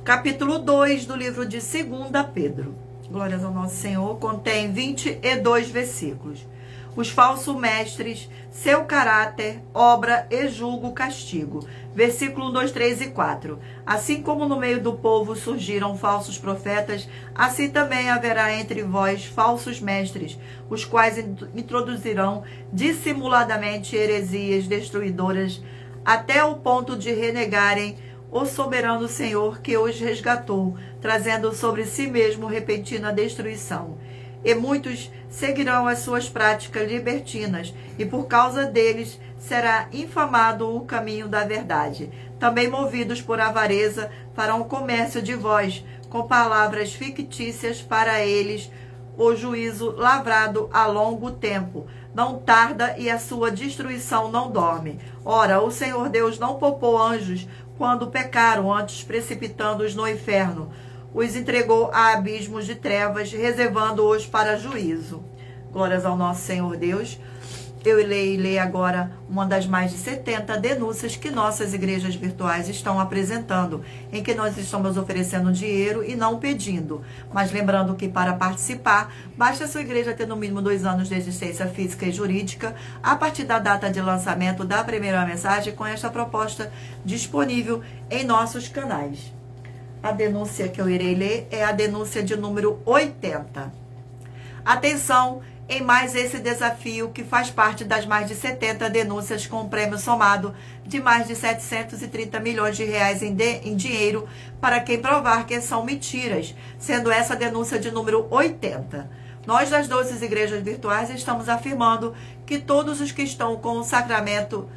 Capítulo 2 do livro de 2 Pedro. Glórias ao nosso Senhor. Contém 22 versículos. Os falsos mestres, seu caráter, obra e julgo castigo. Versículo 2, 3 e 4. Assim como no meio do povo surgiram falsos profetas, assim também haverá entre vós falsos mestres, os quais introduzirão dissimuladamente heresias destruidoras, até o ponto de renegarem o soberano Senhor que os resgatou, trazendo sobre si mesmo repentina destruição. E muitos seguirão as suas práticas libertinas, e por causa deles será infamado o caminho da verdade. Também movidos por avareza, farão comércio de vós, com palavras fictícias para eles, o juízo lavrado a longo tempo. Não tarda e a sua destruição não dorme. Ora, o Senhor Deus não poupou anjos quando pecaram, antes precipitando-os no inferno. Os entregou a abismos de trevas, reservando-os para juízo. Glórias ao nosso Senhor Deus. Eu leio agora uma das mais de 70 denúncias que nossas igrejas virtuais estão apresentando, em que nós estamos oferecendo dinheiro e não pedindo. Mas lembrando que para participar, basta a sua igreja ter no mínimo 2 anos de existência física e jurídica, a partir da data de lançamento da primeira mensagem, com esta proposta disponível em nossos canais. A denúncia que eu irei ler é a denúncia de número 80. Atenção! Em mais esse desafio, que faz parte das mais de 70 denúncias com um prêmio somado de mais de 730 milhões de reais em dinheiro para quem provar que são mentiras, sendo essa denúncia de número 80. Nós, das 12 igrejas virtuais, estamos afirmando que todos os que estão com o sacramento,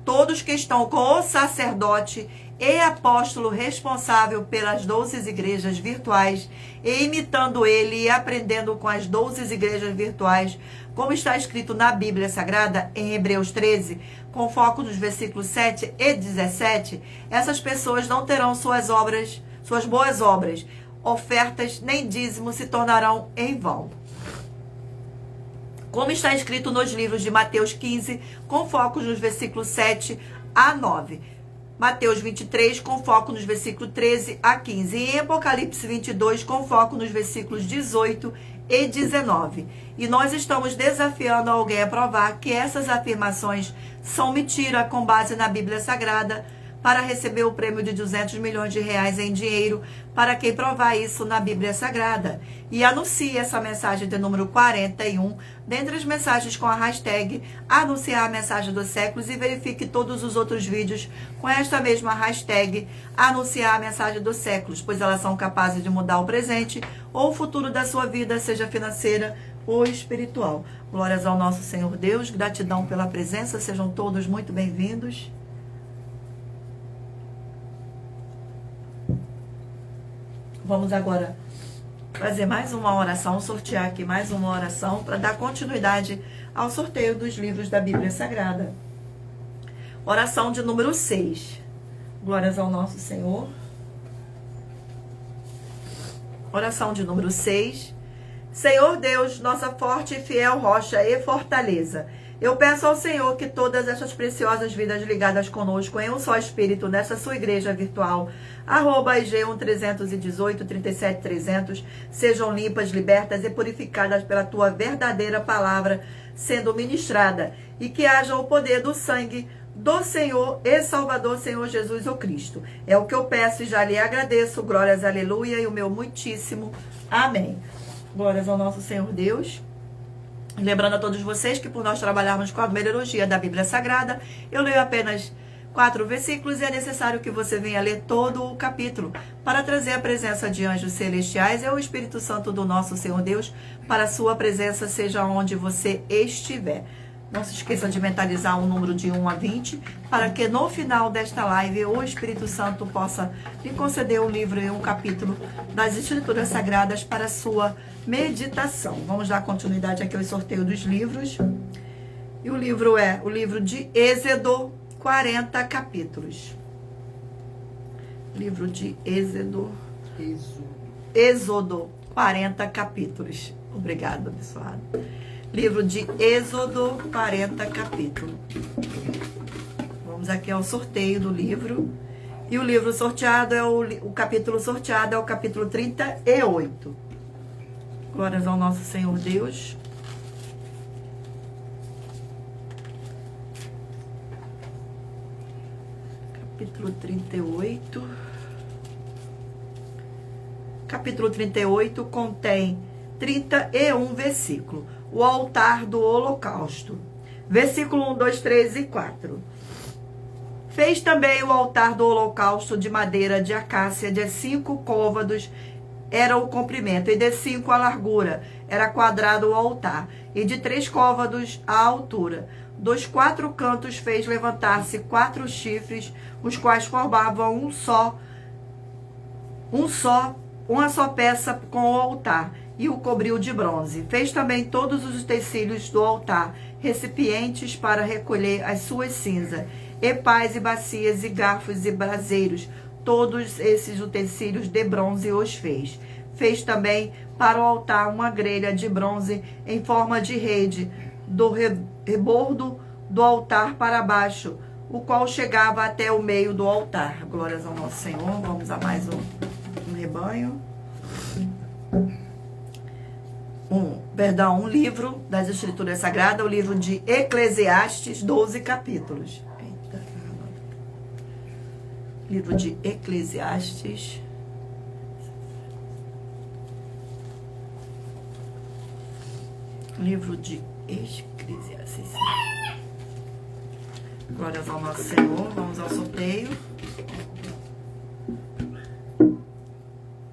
todos que estão com o sacerdote e apóstolo responsável pelas 12 igrejas virtuais, e imitando ele e aprendendo com as 12 igrejas virtuais, como está escrito na Bíblia Sagrada, em Hebreus 13, com foco nos versículos 7 e 17, essas pessoas não terão suas boas obras, ofertas nem dízimos se tornarão em vão. Como está escrito nos livros de Mateus 15, com foco nos versículos 7 a 9. Mateus 23, com foco nos versículos 13 a 15. E em Apocalipse 22, com foco nos versículos 18 e 19. E nós estamos desafiando alguém a provar que essas afirmações são mentira com base na Bíblia Sagrada, para receber o prêmio de 200 milhões de reais em dinheiro para quem provar isso na Bíblia Sagrada. E anuncie essa mensagem de número 41, dentre as mensagens com a hashtag anunciar a mensagem dos séculos, e verifique todos os outros vídeos com esta mesma hashtag anunciar a mensagem dos séculos, pois elas são capazes de mudar o presente ou o futuro da sua vida, seja financeira ou espiritual. Glórias ao nosso Senhor Deus, gratidão pela presença, sejam todos muito bem-vindos. Vamos agora fazer mais uma oração, sortear aqui mais uma oração para dar continuidade ao sorteio dos livros da Bíblia Sagrada. Oração de número 6. Glórias ao nosso Senhor. Oração de número 6. Senhor Deus, nossa forte e fiel rocha e fortaleza, eu peço ao Senhor que todas essas preciosas vidas ligadas conosco em um só espírito nessa sua igreja virtual, @IG1-318-37-300, sejam limpas, libertas e purificadas pela tua verdadeira palavra sendo ministrada, e que haja o poder do sangue do Senhor e Salvador, Senhor Jesus o Cristo. É o que eu peço e já lhe agradeço. Glórias, aleluia, e o meu muitíssimo amém. Glórias ao nosso Senhor Deus. Lembrando a todos vocês que por nós trabalharmos com a numerologia da Bíblia Sagrada, eu leio apenas 4 versículos, e é necessário que você venha ler todo o capítulo para trazer a presença de anjos celestiais e o Espírito Santo do nosso Senhor Deus para a sua presença, seja onde você estiver. Não se esqueça de mentalizar o número de 1 a 20, para que no final desta live o Espírito Santo possa lhe conceder um livro e um capítulo das Escrituras Sagradas para a sua meditação. Vamos dar continuidade aqui ao sorteio dos livros. E o livro é o livro de Êxodo, 40 capítulos. Livro de Êxodo, 40 capítulos. Obrigada, abençoado. Livro de Êxodo, 40 capítulos. Vamos aqui ao sorteio do livro. E o livro sorteado é o capítulo sorteado é o capítulo 38. Glórias ao nosso Senhor Deus. Capítulo 38. Capítulo 38 contém 31 versículos. O altar do holocausto. Versículo 1, 2, 3 e 4. Fez também o altar do holocausto de madeira de acácia, de 5 côvados era o comprimento, e de 5 a largura. Era quadrado o altar, e de 3 côvados a altura. Dos 4 cantos fez levantar-se 4 chifres, os quais formavam uma só peça com o altar, e o cobriu de bronze. Fez também todos os utensílios do altar, recipientes para recolher as suas cinzas, e pás e bacias e garfos e braseiros. Todos esses utensílios de bronze os fez. Fez também para o altar uma grelha de bronze em forma de rede, do rebordo do altar para baixo, o qual chegava até o meio do altar. Glórias ao nosso Senhor. Vamos a mais um rebanho. Um livro das Escrituras Sagradas, o livro de Eclesiastes, 12 capítulos. Eita. Livro de Eclesiastes. Livro de Eclesiastes. Glórias ao nosso Senhor. Vamos ao sorteio.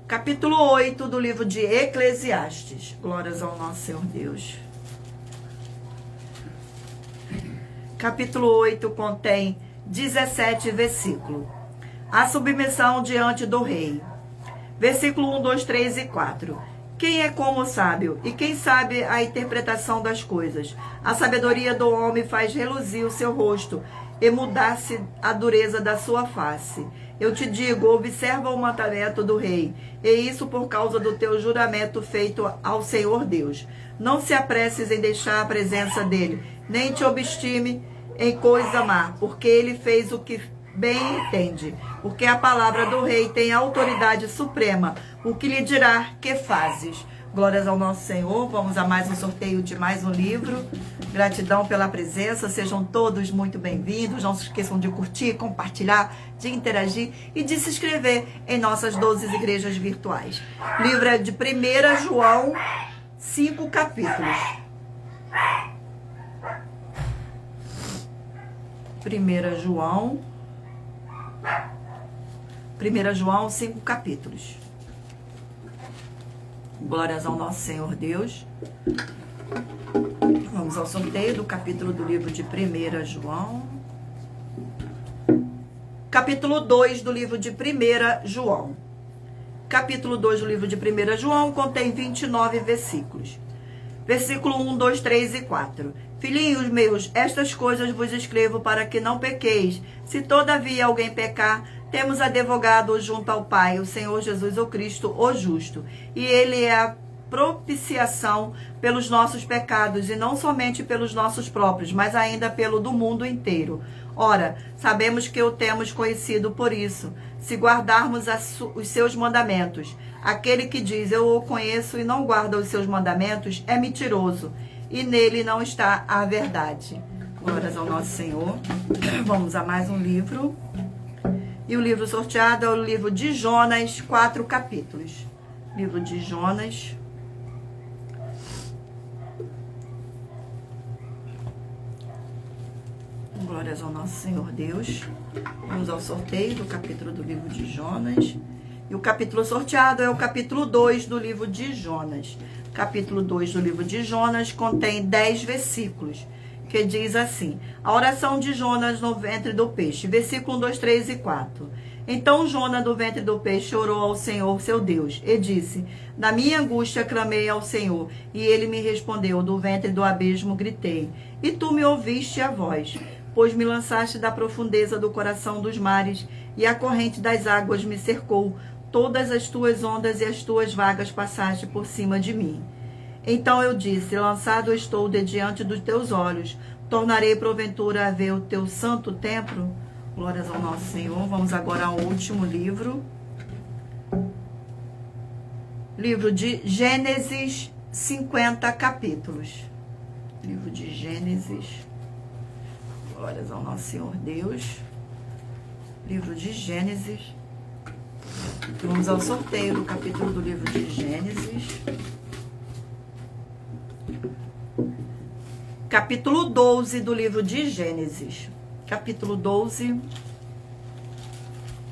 Capítulo 8 do livro de Eclesiastes. Glórias ao nosso Senhor Deus. Capítulo 8 contém 17 versículos. A submissão diante do rei. Versículo 1, 2, 3 e 4. Quem é como sábio? E quem sabe a interpretação das coisas? A sabedoria do homem faz reluzir o seu rosto e mudar-se a dureza da sua face. Eu te digo, observa o mandamento do rei, e isso por causa do teu juramento feito ao Senhor Deus. Não se apresses em deixar a presença dele, nem te obstime em coisa má, porque ele fez o que bem entende. Porque a palavra do rei tem autoridade suprema, o que lhe dirá que fazes. Glórias ao nosso Senhor. Vamos a mais um sorteio de mais um livro. Gratidão pela presença. Sejam todos muito bem-vindos. Não se esqueçam de curtir, compartilhar, de interagir e de se inscrever em nossas 12 igrejas virtuais. Livro é de 1 João, 5 capítulos. 1 João, 5 capítulos. Glórias ao nosso Senhor Deus. Vamos ao sorteio do capítulo do livro de 1 João. Capítulo 2 do livro de 1 João. Capítulo 2 do livro de 1 João contém 29 versículos. Versículo 1, 2, 3 e 4. Filhinhos meus, estas coisas vos escrevo para que não pequeis. Se todavia alguém pecar, temos advogado junto ao Pai, o Senhor Jesus o Cristo, o justo. E ele é a propiciação pelos nossos pecados, e não somente pelos nossos próprios, mas ainda pelo do mundo inteiro. Ora, sabemos que o temos conhecido por isso, se guardarmos os seus mandamentos. Aquele que diz, eu o conheço e não guarda os seus mandamentos, é mentiroso, e nele não está a verdade. Glórias ao nosso Senhor. Vamos a mais um livro. E o livro sorteado é o livro de Jonas, 4 capítulos. Livro de Jonas. Glórias ao nosso Senhor Deus. Vamos ao sorteio do capítulo do livro de Jonas. E o capítulo sorteado é o capítulo 2 do livro de Jonas. Capítulo 2 do livro de Jonas contém 10 versículos, que diz assim: a oração de Jonas no ventre do peixe. Versículo 1, 2, 3 e 4. Então Jonas do ventre do peixe orou ao Senhor seu Deus e disse: na minha angústia clamei ao Senhor, e ele me respondeu. Do ventre do abismo gritei, e tu me ouviste a voz. Pois me lançaste da profundeza do coração dos mares, e a corrente das águas me cercou. Todas as tuas ondas e as tuas vagas passaste por cima de mim. Então eu disse: lançado estou de diante dos teus olhos. Tornarei porventura a ver o teu santo templo? Glórias ao nosso Senhor. Vamos agora ao último livro. Livro de Gênesis, 50 capítulos. Livro de Gênesis. Glórias ao nosso Senhor Deus. Livro de Gênesis. Vamos ao sorteio do capítulo do livro de Gênesis. Capítulo 12 do livro de Gênesis. Capítulo 12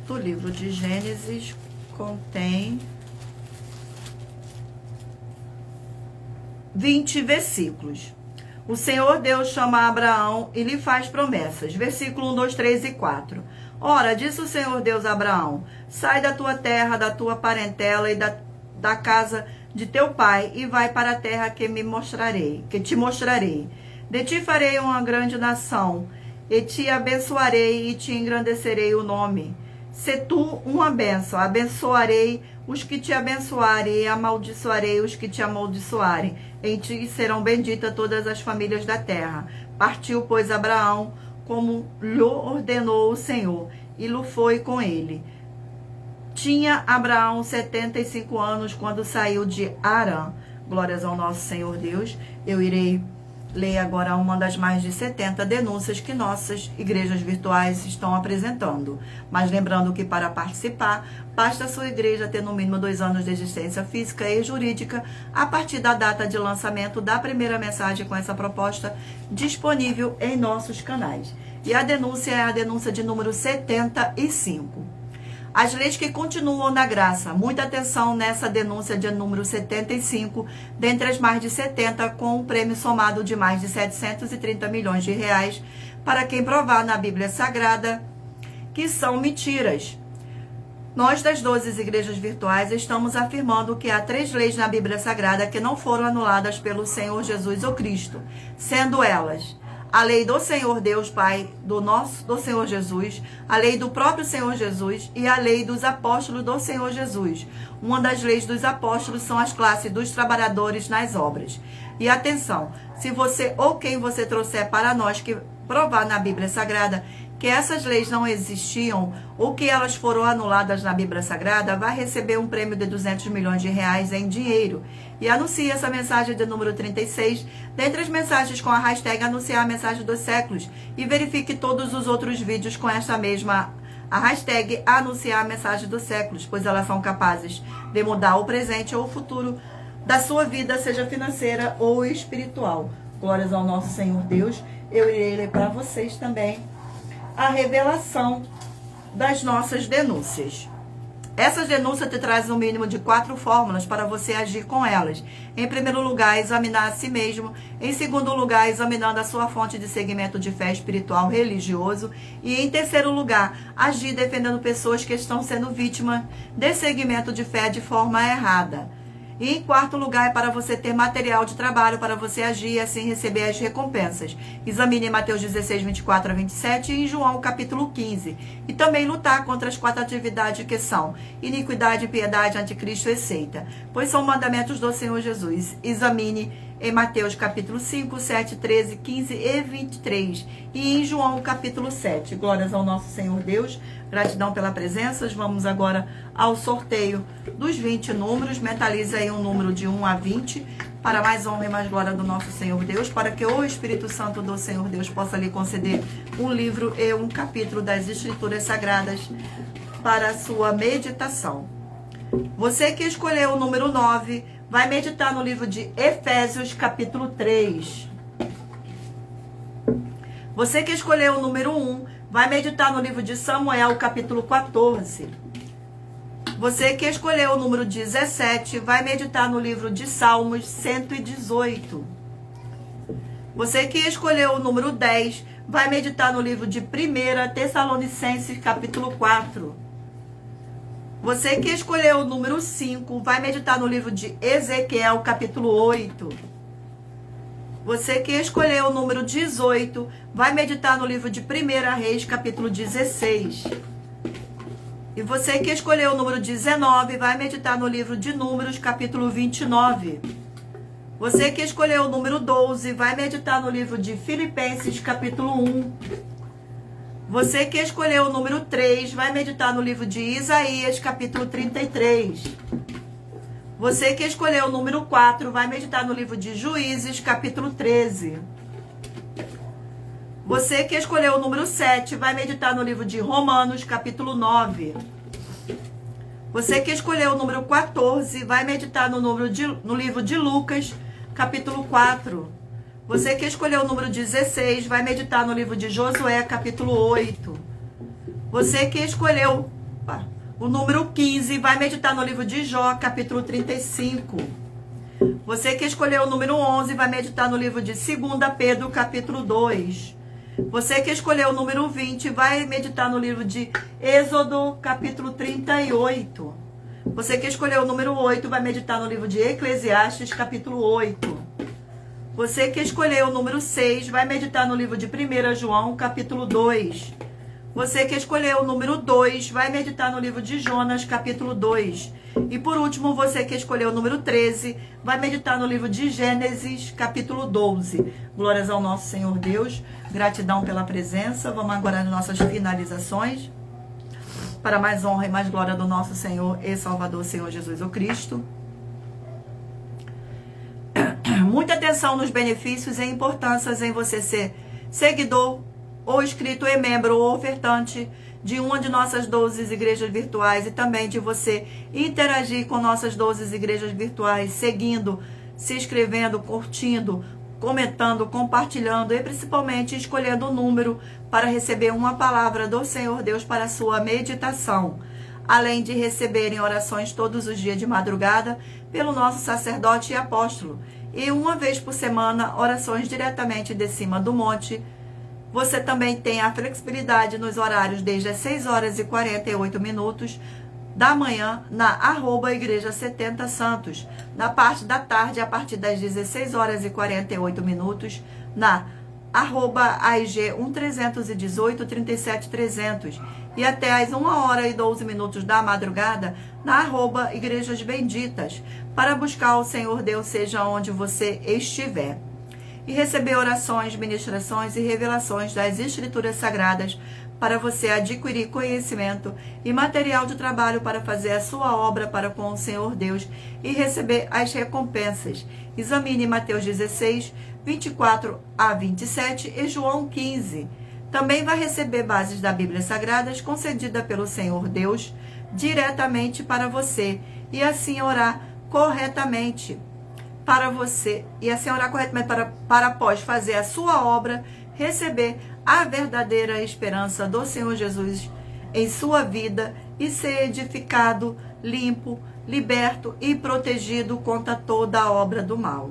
do livro de Gênesis contém 20 versículos. O Senhor Deus chama Abraão e lhe faz promessas. Versículo 1, 2, 3 e 4. Ora, disse o Senhor Deus a Abraão: sai da tua terra, da tua parentela e da casa de teu pai, e vai para a terra que te mostrarei. De ti farei uma grande nação, e te abençoarei e te engrandecerei o nome. Se tu uma bênção, abençoarei os que te abençoarem e amaldiçoarei os que te amaldiçoarem. Em ti serão benditas todas as famílias da terra. Partiu, pois, Abraão, como lhe ordenou o Senhor, e lo foi com ele. Tinha Abraão 75 anos quando saiu de Harã. Glórias ao nosso Senhor Deus. Eu irei ler agora uma das mais de 70 denúncias que nossas igrejas virtuais estão apresentando. Mas lembrando que para participar, basta a sua igreja ter no mínimo 2 anos de existência física e jurídica a partir da data de lançamento da primeira mensagem com essa proposta disponível em nossos canais. E a denúncia é a denúncia de número 75. As leis que continuam na graça. Muita atenção nessa denúncia de número 75, dentre as mais de 70, com um prêmio somado de mais de 730 milhões de reais para quem provar na Bíblia Sagrada que são mentiras. Nós das 12 igrejas virtuais estamos afirmando que há 3 leis na Bíblia Sagrada que não foram anuladas pelo Senhor Jesus ou Cristo, sendo elas: a lei do Senhor Deus Pai, do Senhor Jesus, a lei do próprio Senhor Jesus e a lei dos apóstolos do Senhor Jesus. Uma das leis dos apóstolos são as classes dos trabalhadores nas obras. E atenção, se você ou quem você trouxer para nós que provar na Bíblia Sagrada que essas leis não existiam ou que elas foram anuladas na Bíblia Sagrada, vai receber um prêmio de 200 milhões de reais em dinheiro. E anuncie essa mensagem de número 36, dentre as mensagens com a hashtag anunciar a mensagem dos séculos, e verifique todos os outros vídeos com essa mesma a hashtag anunciar a mensagem dos séculos, pois elas são capazes de mudar o presente ou o futuro da sua vida, seja financeira ou espiritual. Glórias ao nosso Senhor Deus. Eu irei ler para vocês também a revelação das nossas denúncias. Essas denúncias te trazem um mínimo de 4 fórmulas para você agir com elas. Em primeiro lugar, examinar a si mesmo. Em segundo lugar, examinando a sua fonte de segmento de fé espiritual religioso. E em terceiro lugar, agir defendendo pessoas que estão sendo vítimas de segmento de fé de forma errada. E em quarto lugar, é para você ter material de trabalho para você agir e assim receber as recompensas. Examine em Mateus 16, 24 a 27 e em João capítulo 15. E também lutar contra as 4 atividades que são iniquidade, impiedade, anticristo e seita, pois são mandamentos do Senhor Jesus. Examine em Mateus capítulo 5, 7, 13, 15 e 23. E em João capítulo 7. Glórias ao nosso Senhor Deus. Gratidão pela presença. Vamos agora ao sorteio dos 20 números. Mentalize aí um número de 1 a 20. Para mais honra e mais glória do nosso Senhor Deus. Para que o Espírito Santo do Senhor Deus possa lhe conceder um livro e um capítulo das Escrituras Sagradas para a sua meditação. Você que escolheu o número 9, vai meditar no livro de Efésios capítulo 3. Você que escolheu o número 1, vai meditar no livro de Samuel, capítulo 14. Você que escolheu o número 17, vai meditar no livro de Salmos 118. Você que escolheu o número 10, vai meditar no livro de 1 Tessalonicenses, capítulo 4. Você que escolheu o número 5, vai meditar no livro de Ezequiel, capítulo 8. Você que escolheu o número 18, vai meditar no livro de 1 Reis, capítulo 16. E você que escolheu o número 19, vai meditar no livro de Números, capítulo 29. Você que escolheu o número 12, vai meditar no livro de Filipenses, capítulo 1. Você que escolheu o número 3, vai meditar no livro de Isaías, capítulo 33. Você que escolheu o número 4, vai meditar no livro de Juízes, capítulo 13. Você que escolheu o número 7, vai meditar no livro de Romanos, capítulo 9. Você que escolheu o número 14, vai meditar no livro de Lucas, capítulo 4. Você que escolheu o número 16, vai meditar no livro de Josué, capítulo 8. Você que escolheu o número 15, vai meditar no livro de Jó, capítulo 35. Você que escolheu o número 11, vai meditar no livro de 2 Pedro, capítulo 2. Você que escolheu o número 20, vai meditar no livro de Êxodo, capítulo 38. Você que escolheu o número 8, vai meditar no livro de Eclesiastes, capítulo 8. Você que escolheu o número 6, vai meditar no livro de 1 João, capítulo 2. Você que escolheu o número 2, vai meditar no livro de Jonas, capítulo 2. E por último, você que escolheu o número 13, vai meditar no livro de Gênesis, capítulo 12. Glórias ao nosso Senhor Deus. Gratidão pela presença. Vamos agora às nossas finalizações. Para mais honra e mais glória do nosso Senhor e Salvador, Senhor Jesus o Cristo. Muita atenção nos benefícios e importâncias em você ser seguidor, ou inscrito e membro ou ofertante de uma de nossas 12 igrejas virtuais e também de você interagir com nossas 12 igrejas virtuais, seguindo, se inscrevendo, curtindo, comentando, compartilhando e principalmente escolhendo o número para receber uma palavra do Senhor Deus para a sua meditação. Além de receberem orações todos os dias de madrugada pelo nosso sacerdote e apóstolo. E uma vez por semana, orações diretamente de cima do monte. Você também tem a flexibilidade nos horários desde as 6 horas e 48 minutos da manhã na @Igreja 70 Santos. Na parte da tarde, a partir das 16 horas e 48 minutos, na @AIG 1318 37300. E até às 1 hora e 12 minutos da madrugada, na @Igrejas Benditas, para buscar o Senhor Deus seja onde você estiver. E receber orações, ministrações e revelações das Escrituras Sagradas para você adquirir conhecimento e material de trabalho para fazer a sua obra para com o Senhor Deus e receber as recompensas. Examine Mateus 16, 24 a 27 e João 15. Também vai receber bases da Bíblia Sagradas concedida pelo Senhor Deus diretamente para você e assim orar corretamente. Para você, e assim orar corretamente para após fazer a sua obra, receber a verdadeira esperança do Senhor Jesus em sua vida e ser edificado, limpo, liberto e protegido contra toda a obra do mal.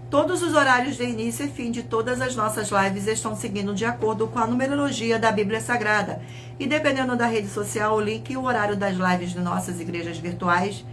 Todos os horários de início e fim de todas as nossas lives estão seguindo de acordo com a numerologia da Bíblia Sagrada. E dependendo da rede social, o link e o horário das lives de nossas igrejas virtuais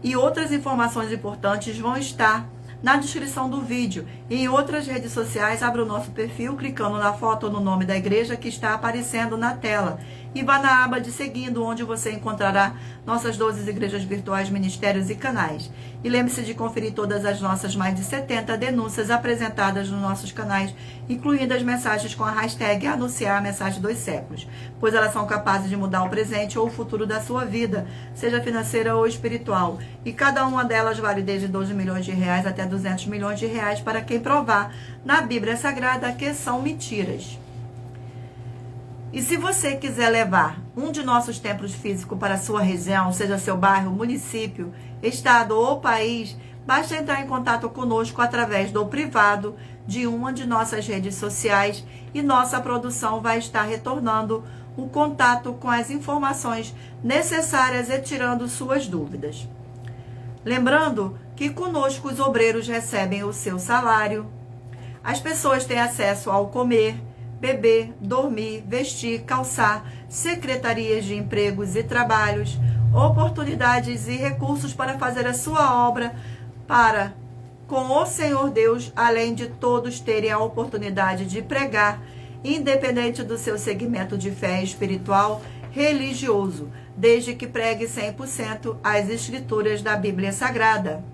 e outras informações importantes vão estar na descrição do vídeo. E em outras redes sociais, abra o nosso perfil clicando na foto ou no nome da igreja que está aparecendo na tela. E vá na aba de seguindo, onde você encontrará nossas 12 igrejas virtuais, ministérios e canais. E lembre-se de conferir todas as nossas mais de 70 denúncias apresentadas nos nossos canais, incluindo as mensagens com a hashtag Anunciar a Mensagem dos Séculos, pois elas são capazes de mudar o presente ou o futuro da sua vida, seja financeira ou espiritual. E cada uma delas vale desde 12 milhões de reais até 200 milhões de reais para quem provar na Bíblia Sagrada que são mentiras. E se você quiser levar um de nossos templos físicos para a sua região, seja seu bairro, município, estado ou país, basta entrar em contato conosco através do privado de uma de nossas redes sociais e nossa produção vai estar retornando o contato com as informações necessárias e tirando suas dúvidas. Lembrando que conosco os obreiros recebem o seu salário, as pessoas têm acesso ao comer, beber, dormir, vestir, calçar, secretarias de empregos e trabalhos, oportunidades e recursos para fazer a sua obra com o Senhor Deus, além de todos terem a oportunidade de pregar, independente do seu segmento de fé espiritual, religioso, desde que pregue 100% as escrituras da Bíblia Sagrada.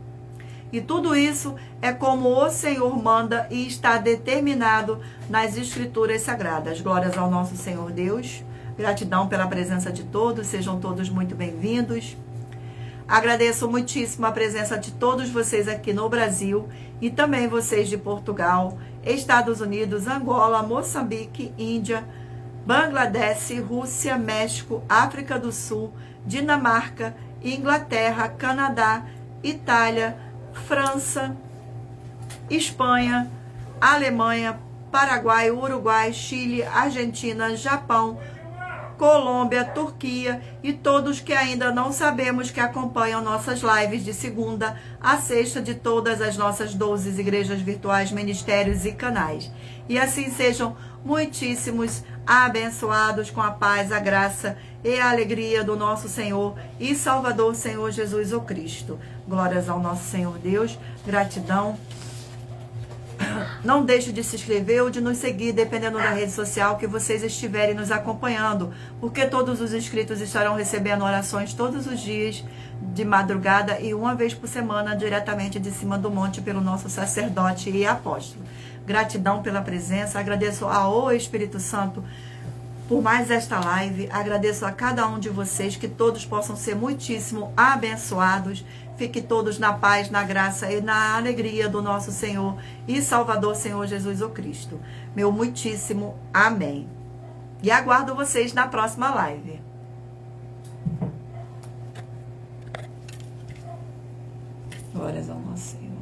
E tudo isso é como o Senhor manda e está determinado nas Escrituras Sagradas. Glórias ao nosso Senhor Deus. Gratidão pela presença de todos. Sejam todos muito bem-vindos. Agradeço muitíssimo a presença de todos vocês aqui no Brasil e também vocês de Portugal, Estados Unidos, Angola, Moçambique, Índia, Bangladesh, Rússia, México, África do Sul, Dinamarca, Inglaterra, Canadá, Itália, França, Espanha, Alemanha, Paraguai, Uruguai, Chile, Argentina, Japão, Colômbia, Turquia e todos que ainda não sabemos que acompanham nossas lives de segunda a sexta de todas as nossas 12 igrejas virtuais, ministérios e canais. E assim sejam muitíssimos abençoados com a paz, a graça e a alegria do nosso Senhor e Salvador, Senhor Jesus o Cristo. Glórias ao nosso Senhor Deus, gratidão. Não deixe de se inscrever ou de nos seguir, dependendo da rede social que vocês estiverem nos acompanhando, porque todos os inscritos estarão recebendo orações todos os dias de madrugada e uma vez por semana, diretamente de cima do monte, pelo nosso sacerdote e apóstolo. Gratidão pela presença, agradeço ao Espírito Santo por mais esta live, agradeço a cada um de vocês, que todos possam ser muitíssimo abençoados. Fiquem todos na paz, na graça e na alegria do nosso Senhor e Salvador, Senhor Jesus o Cristo. Meu muitíssimo amém. E aguardo vocês na próxima live. Glórias ao nosso Senhor.